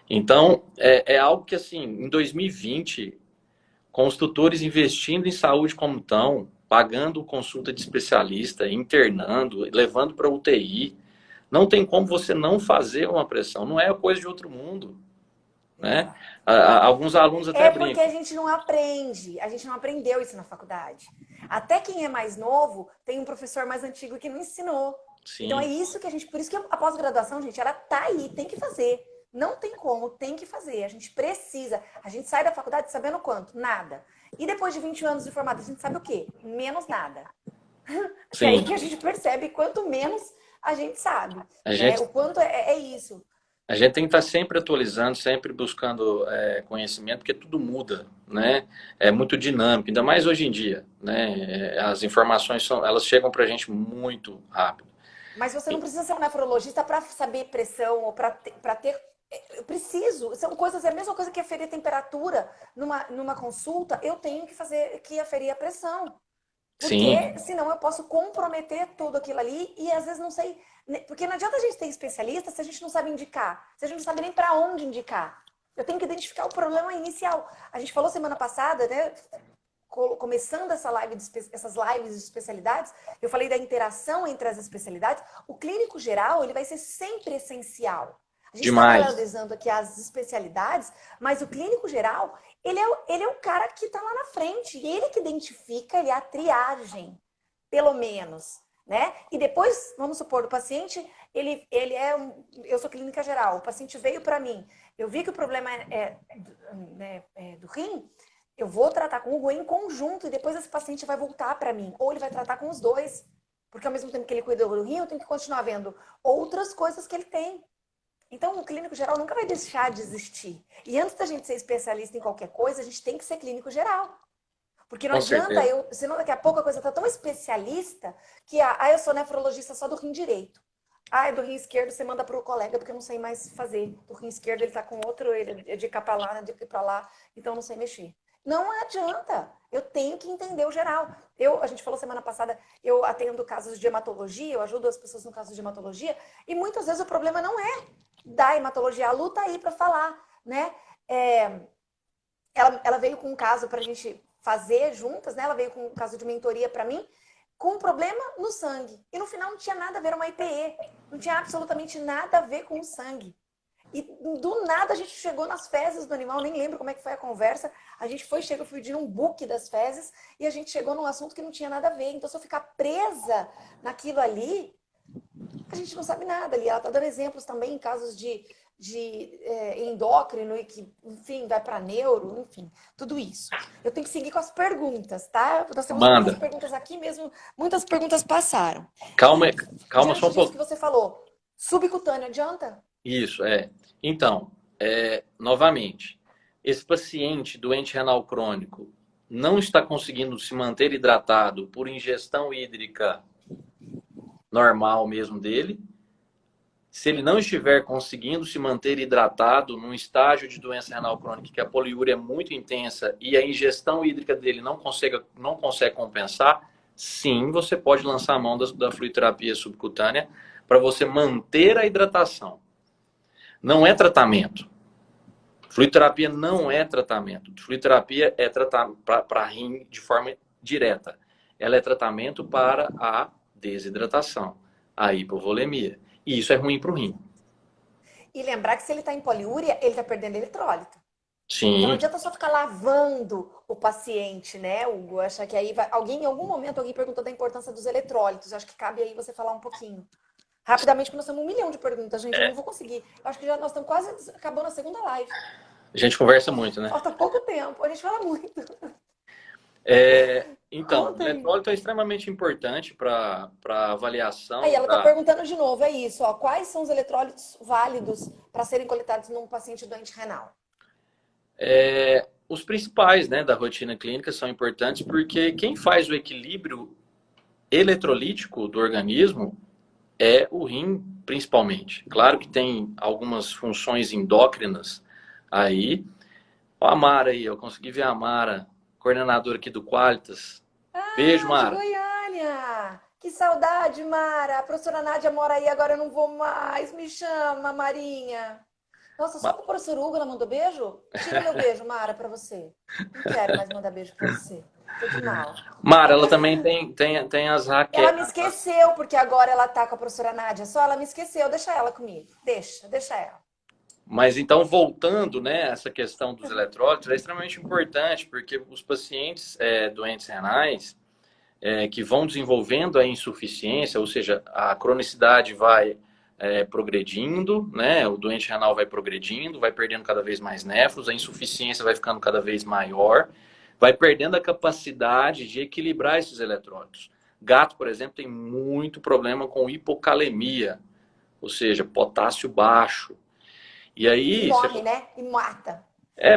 Então, é algo que, assim, em 2020, com os tutores investindo em saúde como estão, pagando consulta de especialista, internando, levando para UTI, não tem como você não fazer uma pressão. Não é coisa de outro mundo, né? Exato. Alguns alunos até É porque a brincam. gente não aprende, a gente não aprendeu isso na faculdade. Até quem é mais novo tem um professor mais antigo que não ensinou. Então é Sim, isso que a gente, por isso que a pós-graduação, gente, ela tá aí, tem que fazer. Não tem como, tem que fazer. A gente precisa. A gente sai da faculdade sabendo quanto? Nada. E depois de 20 anos de formado, a gente sabe o quê? Menos nada. Que é aí sim. que a gente percebe quanto menos a gente sabe, A né? gente, O quanto é isso. a gente tem que estar sempre atualizando, sempre buscando conhecimento, porque tudo muda, né? É muito dinâmico, ainda mais hoje em dia, né? As informações elas chegam para a gente muito rápido. Mas você não precisa ser um nefrologista para saber pressão ou para ter. Eu preciso. São coisas, é a mesma coisa que aferir temperatura numa consulta. Eu tenho que fazer que aferir a pressão. Porque Sim, senão eu posso comprometer tudo aquilo ali e às vezes não sei. Porque não adianta a gente ter especialista se a gente não sabe indicar, se a gente não sabe nem para onde indicar. Eu tenho que identificar o problema inicial. A gente falou semana passada, né? Começando essas lives de especialidades, eu falei da interação entre as especialidades. O clínico geral, ele vai ser sempre essencial. A gente está demais. valorizando aqui as especialidades, mas o clínico geral, ele é o cara que está lá na frente. Ele que identifica, ele é a triagem, pelo menos. Né? E depois, vamos supor, o paciente, eu sou clínica geral, o paciente veio para mim, eu vi que o problema é do rim, eu vou tratar com o Hugo em conjunto e depois esse paciente vai voltar para mim. Ou ele vai tratar com os dois. Porque ao mesmo tempo que ele cuida do rim, eu tenho que continuar vendo outras coisas que ele tem. Então, o clínico geral nunca vai deixar de existir. E antes da gente ser especialista em qualquer coisa, a gente tem que ser clínico geral. Porque não Com adianta certeza. senão daqui a pouco a coisa está tão especialista que, eu sou nefrologista só do rim direito. É do rim esquerdo você manda para o colega porque eu não sei mais fazer. Do rim esquerdo ele está com outro, ele é de cá para lá, de cá para lá, então eu não sei mexer. Não adianta. Eu tenho que entender o geral. A gente falou semana passada, eu atendo casos de hematologia, eu ajudo as pessoas no caso de hematologia, e muitas vezes o problema não é da hematologia. A Lu tá aí para falar, né? Ela veio com um caso para a gente fazer juntas, né? Ela veio com um caso de mentoria para mim, com um problema no sangue. E no final não tinha nada a ver, uma IPE. Não tinha absolutamente nada a ver com o sangue. E do nada a gente chegou nas fezes do animal, nem lembro como é que foi a conversa. A gente chegou, fui pedir um book das fezes e a gente chegou num assunto que não tinha nada a ver. Então, se eu ficar presa naquilo ali, a gente não sabe nada ali. Ela está dando exemplos também em casos de endócrino e que, enfim, vai para neuro, enfim, tudo isso. Eu tenho que seguir com as perguntas, tá? Nós temos muitas Manda. perguntas aqui mesmo, muitas perguntas passaram. Calma, E, calma só diante um disso que pouco. você falou, subcutâneo adianta? Isso, é. Então, novamente, esse paciente doente renal crônico não está conseguindo se manter hidratado por ingestão hídrica normal mesmo dele. Se ele não estiver conseguindo se manter hidratado num estágio de doença renal crônica que a poliúria é muito intensa e a ingestão hídrica dele não consegue compensar, sim, você pode lançar a mão da fluidoterapia subcutânea para você manter a hidratação. Não é tratamento. Fluidoterapia não é tratamento. Fluidoterapia é tratamento para rim de forma direta. Ela é tratamento para a desidratação, a hipovolemia. E isso é ruim para o rim. E lembrar que se ele está em poliúria, ele está perdendo eletrólito. Então não Sim. adianta só ficar lavando o paciente, né, Hugo? Acho que aí vai... Alguém, em algum momento, alguém perguntou da importância dos eletrólitos. Acho que cabe aí você falar um pouquinho. Rapidamente, porque nós temos 1 milhão de perguntas, gente. Eu não vou conseguir. Eu acho que já nós estamos quase acabando a segunda live. A gente conversa muito, né? Falta pouco tempo. A gente fala muito. Então, o Conta aí. eletrólito é extremamente importante para Aí avaliação ela está perguntando de novo, é isso, ó. Quais são os eletrólitos válidos para serem coletados num paciente doente renal? Os principais, né, da rotina clínica são importantes porque quem faz o equilíbrio eletrolítico do organismo é o rim, principalmente. Claro que tem algumas funções endócrinas aí. Ó, a Mara aí, eu consegui ver a Mara, coordenadora aqui do Qualitas. Beijo, Ah, de Mara. Goiânia! Que saudade, Mara! A professora Nádia mora aí, agora eu não vou mais. Me chama, Marinha. Nossa, só pro professor Hugo ela mandou beijo? Tira meu beijo, Mara, pra você. Não quero mais mandar beijo pra você. Tô de mal. Mara, ela também tem as Ela Raquel. me esqueceu, porque agora ela tá com a professora Nádia. Só ela me esqueceu. Deixa ela comigo. Deixa ela. Mas então, voltando, né, essa questão dos eletrólitos, é extremamente importante, porque os pacientes doentes renais que vão desenvolvendo a insuficiência, ou seja, a cronicidade vai progredindo, né, o doente renal vai progredindo, vai perdendo cada vez mais néfros, a insuficiência vai ficando cada vez maior, vai perdendo a capacidade de equilibrar esses eletrólitos. Gato, por exemplo, tem muito problema com hipocalemia, ou seja, potássio baixo. E E aí, morre, né? E mata.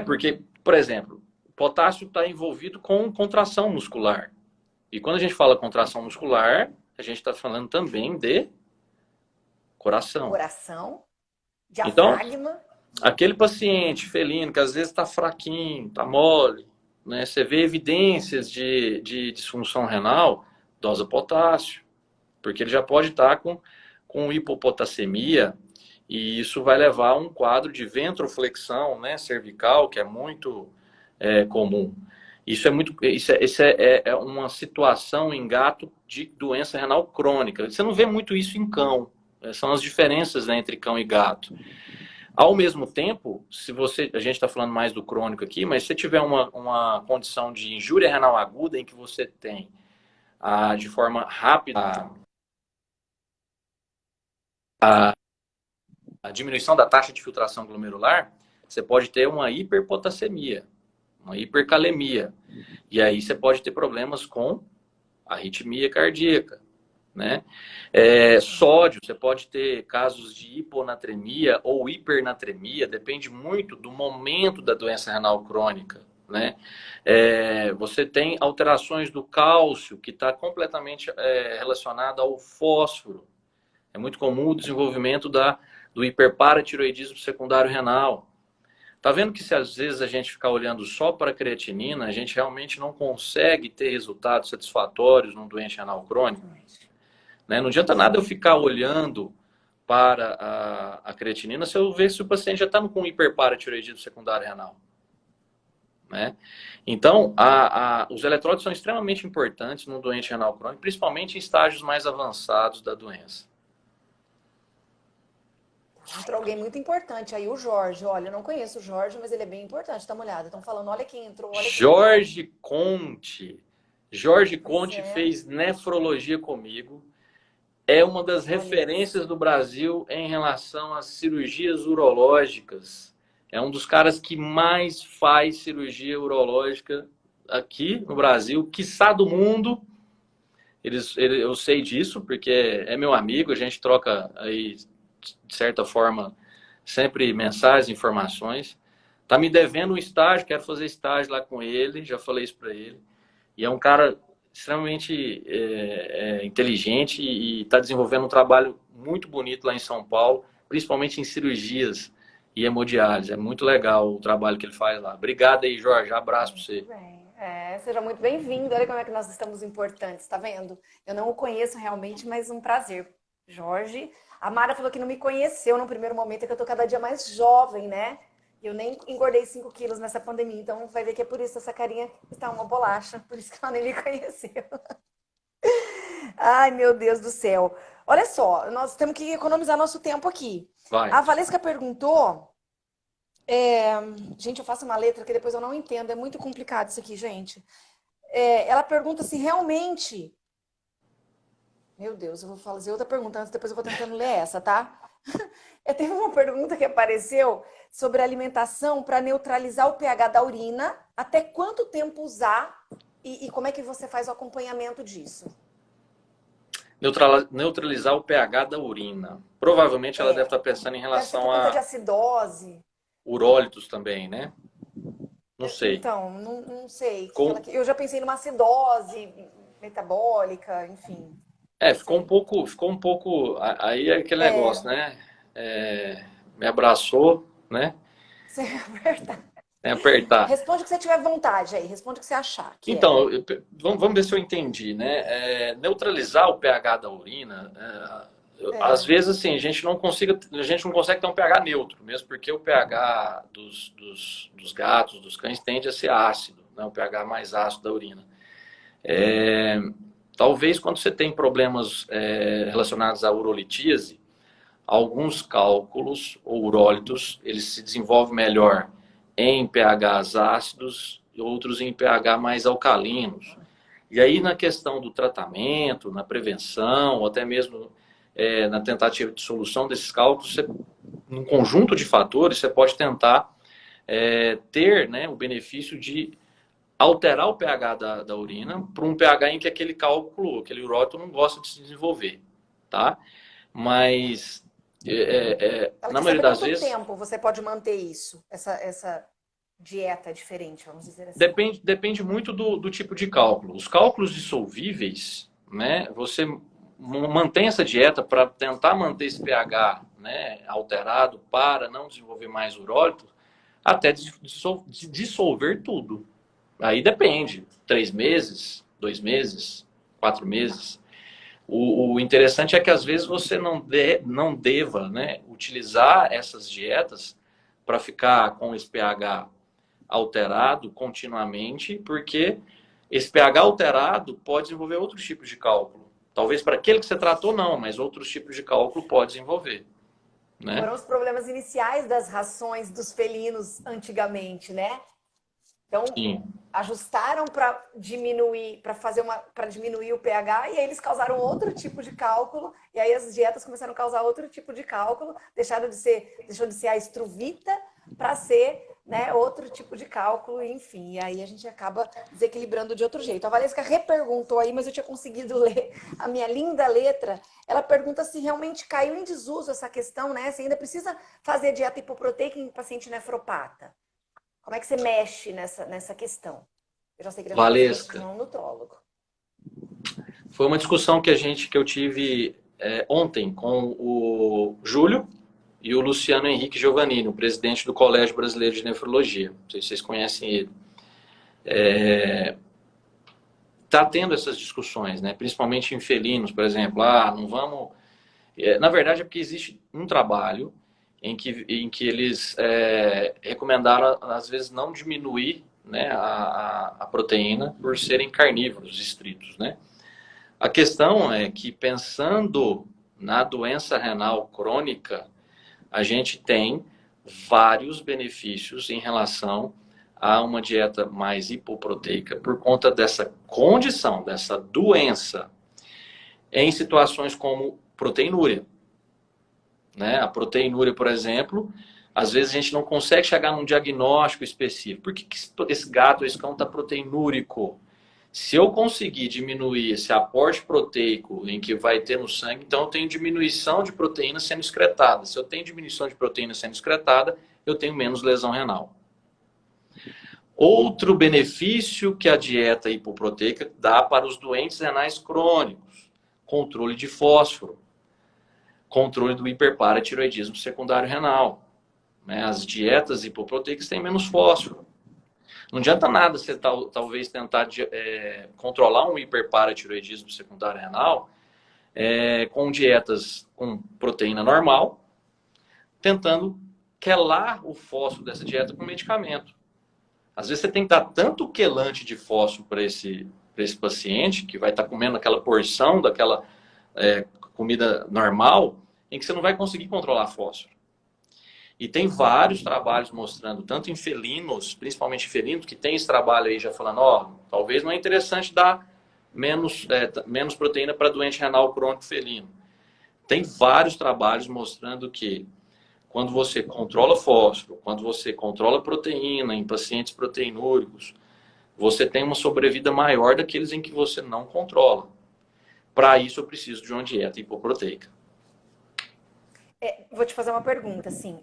porque, por exemplo, o potássio está envolvido com contração muscular. E quando a gente fala contração muscular, a gente está falando também de coração. Coração, Então, diafragma. aquele paciente felino que às vezes está fraquinho, está mole, né? Você vê evidências de disfunção renal, dosa potássio, porque ele já pode estar com hipopotassemia e isso vai levar a um quadro de ventroflexão, né, cervical, que é muito comum. Isso é uma situação em gato de doença renal crônica. Você não vê muito isso em cão. São as diferenças, né, entre cão e gato. Ao mesmo tempo, a gente está falando mais do crônico aqui, mas se você tiver uma condição de injúria renal aguda em que você tem de forma rápida a diminuição da taxa de filtração glomerular, você pode ter uma hiperpotassemia, uma hipercalemia. E aí você pode ter problemas com arritmia cardíaca, né? Sódio, você pode ter casos de hiponatremia ou hipernatremia, depende muito do momento da doença renal crônica, né? Você tem alterações do cálcio, que está completamente relacionado ao fósforo. É muito comum o desenvolvimento do hiperparatiroidismo secundário renal. Tá vendo que se às vezes a gente ficar olhando só para a creatinina, a gente realmente não consegue ter resultados satisfatórios num doente renal crônico? Né? Não adianta nada eu ficar olhando para a creatinina se eu ver se o paciente já está com hiperparatiroidismo secundário renal. Né? Então, os eletrólitos são extremamente importantes num doente renal crônico, principalmente em estágios mais avançados da doença. Entrou alguém muito importante aí, o Jorge. Olha, eu não conheço o Jorge, mas ele é bem importante. Dá uma olhada. Estão falando, olha quem entrou, olha quem entrou. Jorge Conte. Jorge Pois Conte é. fez nefrologia comigo. é uma das Olha referências isso. do Brasil em relação às cirurgias urológicas. É um dos caras que mais faz cirurgia urológica aqui no Brasil, quiçá do mundo. Eu sei disso, porque é meu amigo, a gente troca aí, de certa forma, sempre mensagens, informações. Tá me devendo um estágio, quero fazer estágio lá com ele, já falei isso para ele. E é um cara extremamente inteligente e está desenvolvendo um trabalho muito bonito lá em São Paulo, principalmente em cirurgias e hemodiálise. É muito legal o trabalho que ele faz lá. Obrigado aí, Jorge. Abraço para Muito você. bem. Seja muito bem-vindo. Olha como é que nós estamos importantes, tá vendo? Eu não o conheço realmente, mas um prazer. Jorge, a Mara falou que não me conheceu no primeiro momento, é que eu tô cada dia mais jovem, né? Eu nem engordei 5 quilos nessa pandemia, então vai ver que é por isso essa carinha está uma bolacha, por isso que ela nem me conheceu. Ai, meu Deus do céu. Olha só, nós temos que economizar nosso tempo aqui. Vai. A Valesca perguntou. Gente, eu faço uma letra que depois eu não entendo, é muito complicado isso aqui, gente. Ela pergunta se realmente. Meu Deus, eu vou fazer outra pergunta, antes depois eu vou tentando ler essa, tá? Teve uma pergunta que apareceu sobre alimentação para neutralizar o pH da urina. Até quanto tempo usar e como é que você faz o acompanhamento disso? Neutralizar o pH da urina. Provavelmente ela deve É, estar pensando em deve ser por relação conta de a acidose. urólitos também, né? Não sei. Então, não sei. Ficou, Eu já pensei numa acidose metabólica, enfim. Não ficou um sei. pouco, ficou um pouco. Aí é aquele negócio, É, né? Me abraçou, né? você apertar. Sem apertar. Responde o que você tiver vontade aí. Responde o que você achar que é. Então, vamos ver se eu entendi, né? Neutralizar o pH da urina, às É, vezes assim, a gente não consegue ter um pH neutro, mesmo porque o pH dos gatos, dos cães, tende a ser ácido, né? O pH mais ácido da urina. Talvez quando você tem problemas relacionados à urolitíase, alguns cálculos ou urólitos, eles se desenvolvem melhor em pHs ácidos e outros em pH mais alcalinos. E aí, na questão do tratamento, na prevenção, ou até mesmo na tentativa de solução desses cálculos, num conjunto de fatores, você pode tentar ter, né, o benefício de alterar o pH da urina para um pH em que aquele cálculo, aquele urótipo não gosta de se desenvolver, tá? Mas, ela na quer maioria saber das quanto vezes, tempo você pode manter isso, essa dieta diferente, vamos dizer assim. depende muito do tipo de cálculo. Os cálculos dissolvíveis, né, você mantém essa dieta para tentar manter esse pH, né, alterado para não desenvolver mais urólito, até dissolver tudo. Aí depende, 3 meses, 2 meses, 4 meses. O interessante é que às vezes você não deva, né, utilizar essas dietas para ficar com esse pH alterado continuamente, porque esse pH alterado pode desenvolver outros tipos de cálculo. Talvez para aquele que você tratou não, mas outros tipos de cálculo pode desenvolver, né? Foram os problemas iniciais das rações dos felinos antigamente, né? Então, Sim. ajustaram para diminuir, para diminuir o pH, e aí eles causaram outro tipo de cálculo, e aí as dietas começaram a causar outro tipo de cálculo, deixou de ser a estruvita para ser, né, outro tipo de cálculo, enfim, e aí a gente acaba desequilibrando de outro jeito. A Valesca reperguntou aí, mas eu tinha conseguido ler a minha linda letra. Ela pergunta se realmente caiu em desuso essa questão, né? Se ainda precisa fazer dieta hipoproteica em paciente nefropata. Como é que você mexe nessa questão? Eu já sei que ele vai falar assim, meu, você Valesca, precisa de um nutrólogo. foi uma discussão que eu tive ontem com o Júlio e o Luciano Henrique Giovannini, o presidente do Colégio Brasileiro de Nefrologia. Não sei se vocês conhecem ele. Está tendo essas discussões, né? Principalmente em felinos, por exemplo. Não vamos. Na verdade, é porque existe um trabalho em que eles recomendaram, às vezes, não diminuir, né, a proteína por serem carnívoros estritos, né? A questão é que, pensando na doença renal crônica, a gente tem vários benefícios em relação a uma dieta mais hipoproteica por conta dessa condição, dessa doença. em situações como proteinúria, né? A proteinúria, por exemplo, às vezes a gente não consegue chegar num diagnóstico específico. Por que esse gato, esse cão está proteinúrico? Se eu conseguir diminuir esse aporte proteico em que vai ter no sangue, então eu tenho diminuição de proteína sendo excretada. Se eu tenho diminuição de proteína sendo excretada, eu tenho menos lesão renal. Outro benefício que a dieta hipoproteica dá para os doentes renais crônicos: controle de fósforo, controle do hiperparatiroidismo secundário renal. As dietas hipoproteicas têm menos fósforo. Não adianta nada você talvez tentar controlar um hiperparatiroidismo secundário renal com dietas com proteína normal, tentando quelar o fósforo dessa dieta com medicamento. Às vezes você tem que dar tanto quelante de fósforo para esse paciente, que vai estar comendo aquela porção daquela comida normal, em que você não vai conseguir controlar fósforo. E tem vários trabalhos mostrando, tanto em felinos, principalmente felinos, que tem esse trabalho aí já falando, talvez não é interessante dar menos proteína para doente renal crônico felino. Tem vários trabalhos mostrando que quando você controla fósforo, quando você controla proteína em pacientes proteinúricos, você tem uma sobrevida maior daqueles em que você não controla. Para isso eu preciso de uma dieta hipoproteica. Vou te fazer uma pergunta, assim,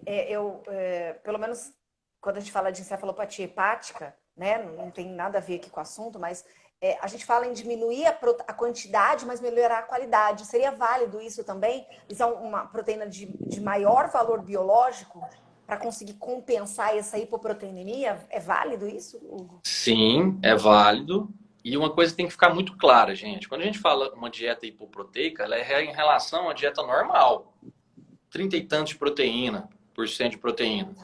pelo menos quando a gente fala de encefalopatia hepática, né, não tem nada a ver aqui com o assunto, mas a gente fala em diminuir a quantidade, mas melhorar a qualidade. Seria válido isso também? Isso é uma proteína de maior valor biológico para conseguir compensar essa hipoproteinemia? É válido isso, Hugo? Sim, é válido. E uma coisa tem que ficar muito clara, gente. Quando a gente fala uma dieta hipoproteica, ela é em relação à dieta normal. 30 e tantos de proteína, por cento de proteína.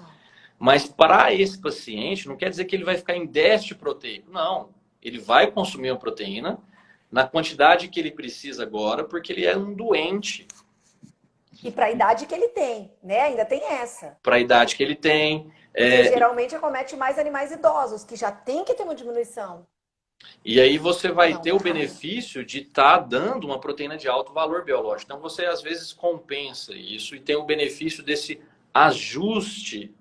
Mas para esse paciente, não quer dizer que ele vai ficar em déficit proteico. Não. Ele vai consumir a proteína na quantidade que ele precisa agora, porque ele é um doente. E para a idade que ele tem, né? Ainda tem essa. Para a idade que ele tem. Porque geralmente acomete mais animais idosos, que já tem que ter uma diminuição. E aí você vai ter o benefício de estar dando uma proteína de alto valor biológico. Então você às vezes compensa isso e tem o benefício desse ajuste,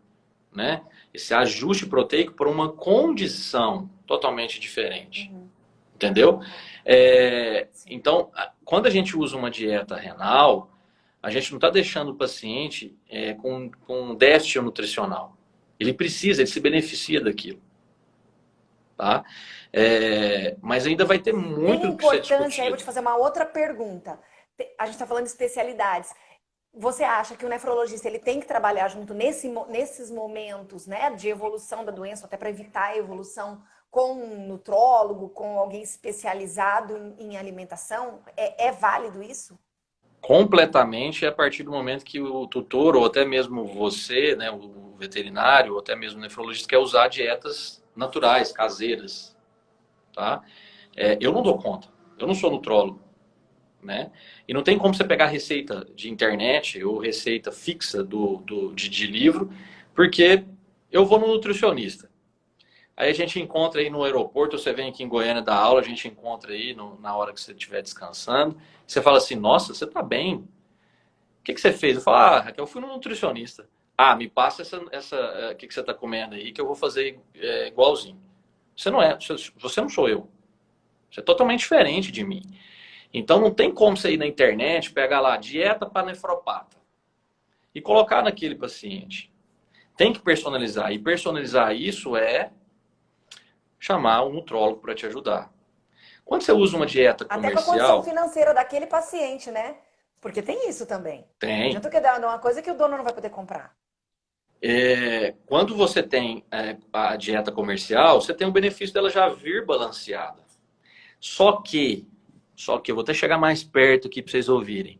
né? Esse ajuste proteico por uma condição totalmente diferente. Entendeu? Então, quando a gente usa uma dieta renal, a gente não está deixando o paciente com déficit nutricional. Ele precisa, ele se beneficia daquilo. Tá? Mas ainda vai ter muito tem importância, aí eu vou te fazer uma outra pergunta. A gente está falando de especialidades. Você acha que o nefrologista ele tem que trabalhar junto nesses momentos, né, de evolução da doença, até para evitar a evolução, com um nutrólogo, com alguém especializado em alimentação? É válido isso? Completamente, a partir do momento que o tutor, ou até mesmo você, né, o veterinário, ou até mesmo o nefrologista, quer usar dietas naturais, caseiras. Tá? Eu não dou conta, eu não sou nutrólogo, né? E não tem como você pegar receita de internet ou receita fixa de livro, porque eu vou no nutricionista. Aí a gente encontra aí no aeroporto, você vem aqui em Goiânia dar aula, a gente encontra aí na hora que você estiver descansando. Você fala assim, nossa, você tá bem. O que você fez? Eu falo, Raquel, eu fui no nutricionista. Me passa o que você tá comendo aí, que eu vou fazer igualzinho. Você não sou eu. Você é totalmente diferente de mim. Então não tem como você ir na internet, pegar lá dieta para nefropata e colocar naquele paciente. Tem que personalizar. E personalizar isso é chamar um nutrólogo para te ajudar. Quando você usa uma dieta comercial... Até com a condição financeira daquele paciente, né? Porque tem isso também. Tem. Não adianta que dar uma coisa que o dono não vai poder comprar. Quando você tem a dieta comercial, você tem o benefício dela já vir balanceada. Só que eu vou até chegar mais perto aqui para vocês ouvirem.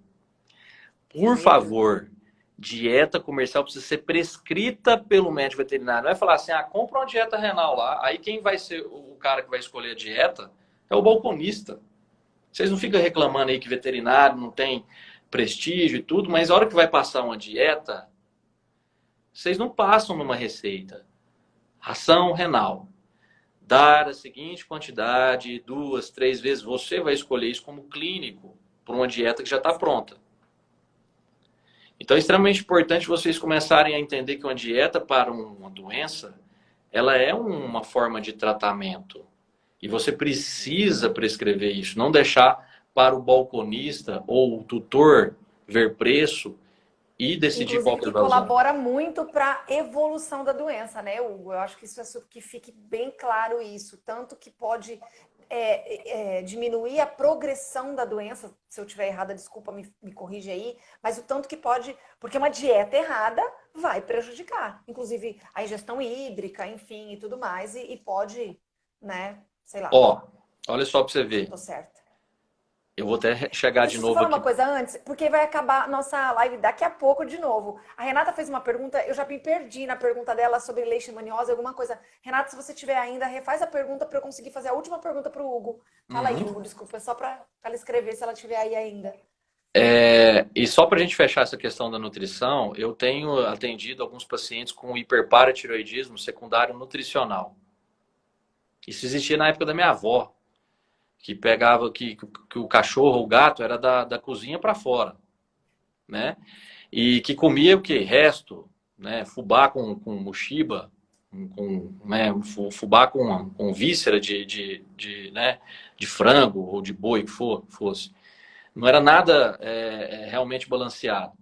Por favor, dieta comercial precisa ser prescrita pelo médico veterinário. Não é falar assim, compra uma dieta renal lá. Aí quem vai ser o cara que vai escolher a dieta é o balconista. Vocês não ficam reclamando aí que veterinário não tem prestígio e tudo, mas a hora que vai passar uma dieta, vocês não passam numa receita. Ração renal. Dar a seguinte quantidade, 2, 3 vezes. Você vai escolher isso como clínico. por uma dieta que já está pronta. Então é extremamente importante vocês começarem a entender que uma dieta para uma doença, ela é uma forma de tratamento. E você precisa prescrever isso, não deixar para o balconista ou o tutor ver preço e decidir qual Inclusive que ele que vai usar. colabora muito para a evolução da doença, né, Hugo? Eu acho que isso é que fique bem claro isso, tanto que pode diminuir a progressão da doença. Se eu estiver errada, desculpa, me corrige aí, mas o tanto que pode, porque uma dieta errada vai prejudicar, inclusive a ingestão hídrica, enfim, e tudo mais, e pode, né, sei lá, Ó, olha só para você se eu ver. tô certa. Eu vou até chegar de Deixa eu só novo falar uma aqui. coisa antes, porque vai acabar a nossa live daqui a pouco de novo. A Renata fez uma pergunta, eu já me perdi na pergunta dela sobre leishmaniose, alguma coisa. Renata, se você tiver ainda, refaz a pergunta para eu conseguir fazer a última pergunta para o Hugo. Fala aí, Uhum. Hugo, desculpa, é só para ela escrever se ela tiver aí ainda. E só para a gente fechar essa questão da nutrição, eu tenho atendido alguns pacientes com hiperparatiroidismo secundário nutricional. Isso existia na época da minha avó, que pegava que o cachorro, o gato, era da cozinha para fora, né? E que comia o quê? Resto, né? Fubá com mochiba, né? Fubá com víscera né? De frango ou de boi que fosse. Não era nada realmente balanceado.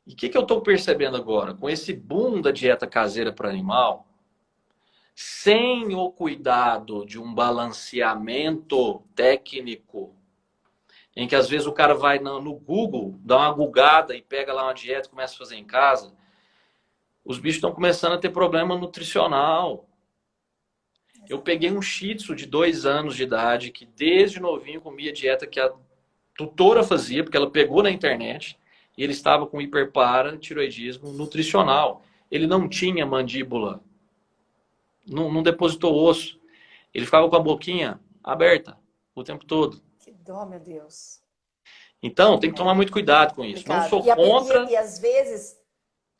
E o que eu estou percebendo agora? Com esse boom da dieta caseira para animal, sem o cuidado de um balanceamento técnico, em que às vezes o cara vai no Google, dá uma googada e pega lá uma dieta e começa a fazer em casa, os bichos estão começando a ter problema nutricional. Eu peguei um shih tzu de 2 anos de idade, que desde novinho comia dieta que a tutora fazia, porque ela pegou na internet, e ele estava com hiperparatiroidismo nutricional. Ele não tinha mandíbula, não depositou osso. Ele ficava com a boquinha aberta o tempo todo. Que dó, meu Deus. Então, tem que tomar muito cuidado com isso. Não Complicado. sou contra. E às vezes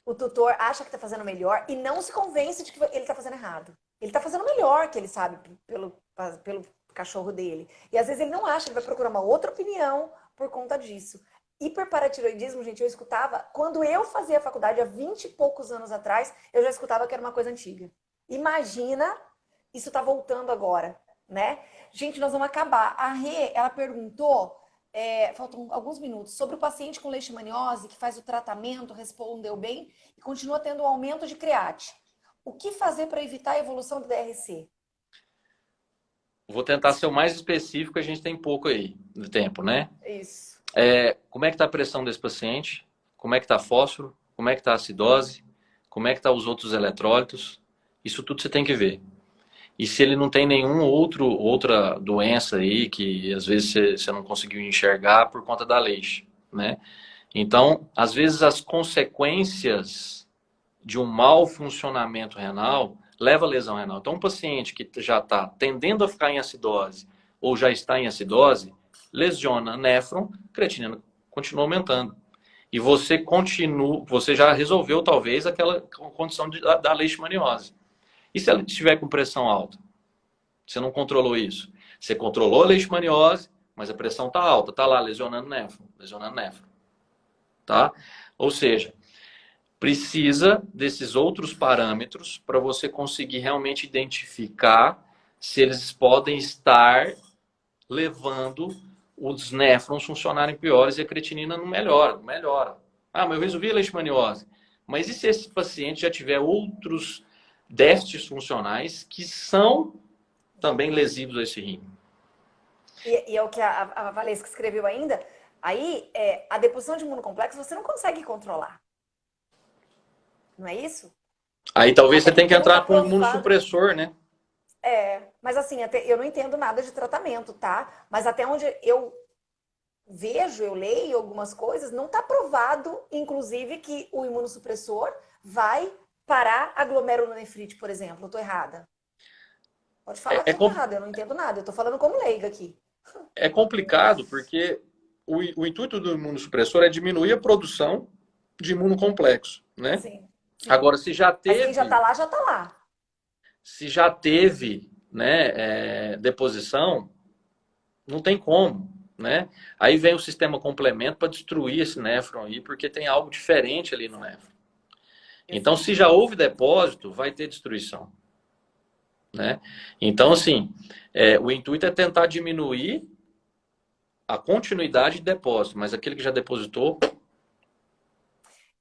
o tutor acha que está fazendo melhor e não se convence de que ele está fazendo errado. Ele está fazendo melhor que ele sabe pelo cachorro dele. E às vezes ele não acha, ele vai procurar uma outra opinião por conta disso. Hiperparatiroidismo, gente, eu escutava, quando eu fazia a faculdade há 20 e poucos anos atrás, eu já escutava que era uma coisa antiga. Imagina, isso está voltando agora, né? Gente, nós vamos acabar. A Rê, ela perguntou, faltam alguns minutos, sobre o paciente com leishmaniose que faz o tratamento, respondeu bem e continua tendo um aumento de create. O que fazer para evitar a evolução do DRC? Vou tentar ser o mais específico, a gente tem pouco aí de tempo, né? Isso. Como é que está a pressão desse paciente? Como é que está fósforo? Como é que está a acidose? Como é que está os outros eletrólitos? Isso tudo você tem que ver. E se ele não tem outra doença aí que às vezes você não conseguiu enxergar por conta da leixe, né? Então, às vezes as consequências de um mau funcionamento renal leva a lesão renal. Então, um paciente que já está tendendo a ficar em acidose ou já está em acidose, lesiona néfron, creatinina continua aumentando. E você já resolveu talvez aquela condição da leishmaniose. E se ela estiver com pressão alta? Você não controlou isso. Você controlou a leishmaniose, mas a pressão está alta, está lá lesionando néfron. Tá? Ou seja, precisa desses outros parâmetros para você conseguir realmente identificar se eles podem estar levando os néfrons funcionarem piores e a creatinina não melhora. Ah, mas eu resolvi a leishmaniose. Mas e se esse paciente já tiver outros déficits funcionais que são também lesivos a esse rim? E é o que a Valesca escreveu ainda. Aí, a deposição de imunocomplexo você não consegue controlar. Não é isso? Aí talvez Até você tenha que porque não está entrar com um provado. imunossupressor, né? Mas assim, eu não entendo nada de tratamento, tá? Mas até onde eu vejo, eu leio algumas coisas, não está provado, inclusive, que o imunossupressor vai parar a glomerulonefrite, por exemplo. Eu tô errada. Pode falar que eu tô errada, eu não entendo nada. Eu tô falando como leiga aqui. É complicado porque o intuito do imunossupressor é diminuir a produção de imunocomplexo, né? Sim, sim. Agora, se já Mas quem já teve, tá lá, já tá lá. se já teve, né, deposição, não tem como, né? Aí vem o sistema complemento para destruir esse néfron aí, porque tem algo diferente ali no néfron. Então, se já houve depósito, vai ter destruição, né? Então, assim, o intuito é tentar diminuir a continuidade de depósito, mas aquele que já depositou...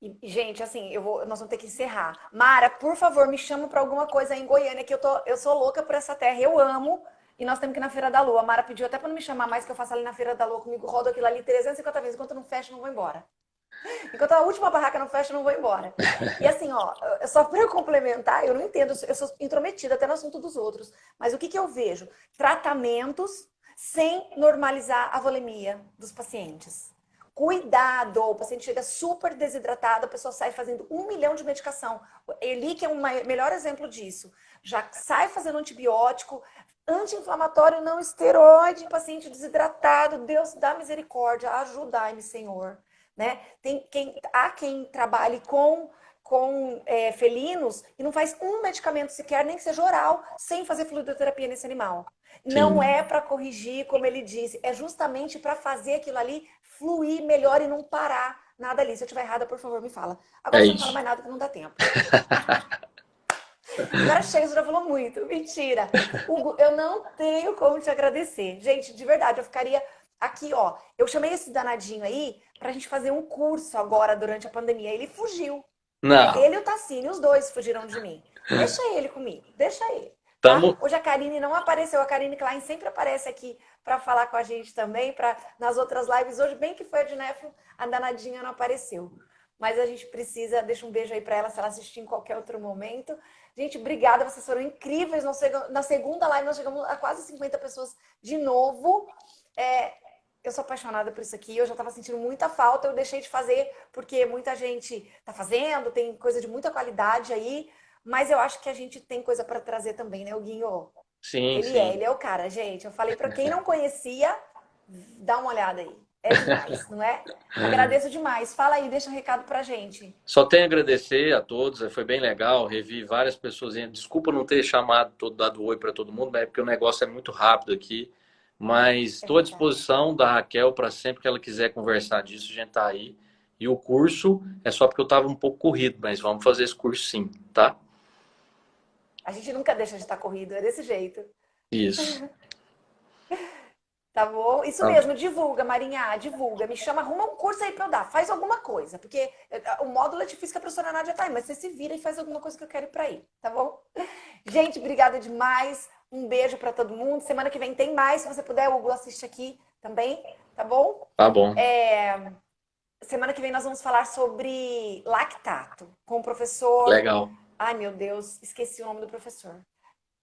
E, gente, assim, nós vamos ter que encerrar. Mara, por favor, me chama para alguma coisa aí em Goiânia, que eu sou louca por essa terra, eu amo. E nós temos que ir na Feira da Lua. A Mara pediu até para não me chamar mais, que eu faço ali na Feira da Lua comigo, rodo aquilo ali 350 vezes. Enquanto não fecha, eu não vou embora. Enquanto a última barraca não fecha, eu não vou embora. E assim, ó, só para eu complementar, eu não entendo, eu sou intrometida até no assunto dos outros. Mas o que eu vejo? Tratamentos sem normalizar a volemia dos pacientes. Cuidado, o paciente chega super desidratado, a pessoa sai fazendo 1 milhão de medicação. Eli, que é um melhor exemplo disso, já sai fazendo antibiótico, anti-inflamatório, não esteroide, paciente desidratado. Deus dá misericórdia, ajudai-me, Senhor. Né? Há quem trabalhe com felinos e não faz um medicamento sequer, nem que seja oral, sem fazer fluidoterapia nesse animal. Sim. Não é para corrigir, como ele disse, é justamente para fazer aquilo ali fluir melhor e não parar nada ali. Se eu estiver errada, por favor, me fala. Agora você não fala mais nada que não dá tempo. Agora chega, você já falou muito. Mentira. Hugo, eu não tenho como te agradecer. Gente, de verdade, eu ficaria aqui, ó. Eu chamei esse danadinho aí pra gente fazer um curso agora durante a pandemia. Ele fugiu. Não. Ele e o Tassini, os dois fugiram de mim. Deixa ele comigo, deixa ele. Tá? Hoje a Karine não apareceu. A Karine Klein sempre aparece aqui para falar com a gente também, nas outras lives. Hoje, bem que foi a de néfron, a danadinha não apareceu. Mas a gente precisa, deixa um beijo aí para ela, se ela assistir em qualquer outro momento. Gente, obrigada, vocês foram incríveis. Na segunda live nós chegamos a quase 50 pessoas de novo. Eu sou apaixonada por isso aqui, eu já estava sentindo muita falta, eu deixei de fazer porque muita gente está fazendo, tem coisa de muita qualidade aí, mas eu acho que a gente tem coisa para trazer também, né, o Guinho? Sim, ele é o cara, gente. Eu falei para quem não conhecia, dá uma olhada aí. É demais, não é? Agradeço demais. Fala aí, deixa um recado pra gente. Só tenho a agradecer a todos, foi bem legal, revi várias pessoas. Desculpa não ter dado oi para todo mundo, mas é porque o negócio é muito rápido aqui. Mas estou à disposição da Raquel para sempre que ela quiser conversar disso, a gente tá aí. E o curso é só porque eu estava um pouco corrido, mas vamos fazer esse curso sim, tá? A gente nunca deixa de estar corrido, é desse jeito. Isso. Tá bom? Isso mesmo, divulga, Marinha, divulga. Me chama, arruma um curso aí para eu dar. Faz alguma coisa, porque o módulo é difícil que a professora Nádia tá aí, mas você se vira e faz alguma coisa que eu quero ir para aí, tá bom? Gente, obrigada demais. Um beijo para todo mundo. Semana que vem tem mais. Se você puder, o Hugo assiste aqui também, tá bom? Tá bom. Semana que vem nós vamos falar sobre lactato com o professor... Legal. Ai, meu Deus, esqueci o nome do professor.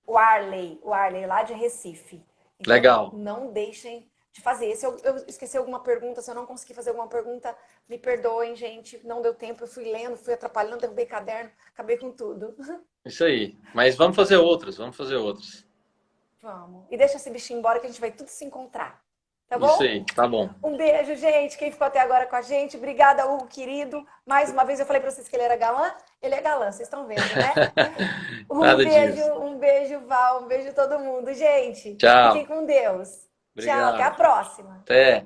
O Arley, lá de Recife. Então, legal. Não deixem de fazer. Se eu esqueci alguma pergunta, se eu não consegui fazer alguma pergunta, me perdoem, gente. Não deu tempo, eu fui lendo, fui atrapalhando, derrubei caderno, acabei com tudo. Isso aí. Mas vamos fazer outras, Vamos. E deixa esse bichinho embora que a gente vai tudo se encontrar. Tá bom? Isso aí, tá bom. Um beijo, gente. Quem ficou até agora com a gente. Obrigada, Hugo, querido. Mais uma vez eu falei pra vocês que ele era galã. Ele é galã, vocês estão vendo, né? Um beijo, Val. Um beijo a todo mundo, gente. Tchau. Fiquem com Deus. Obrigado. Tchau, até a próxima. Até.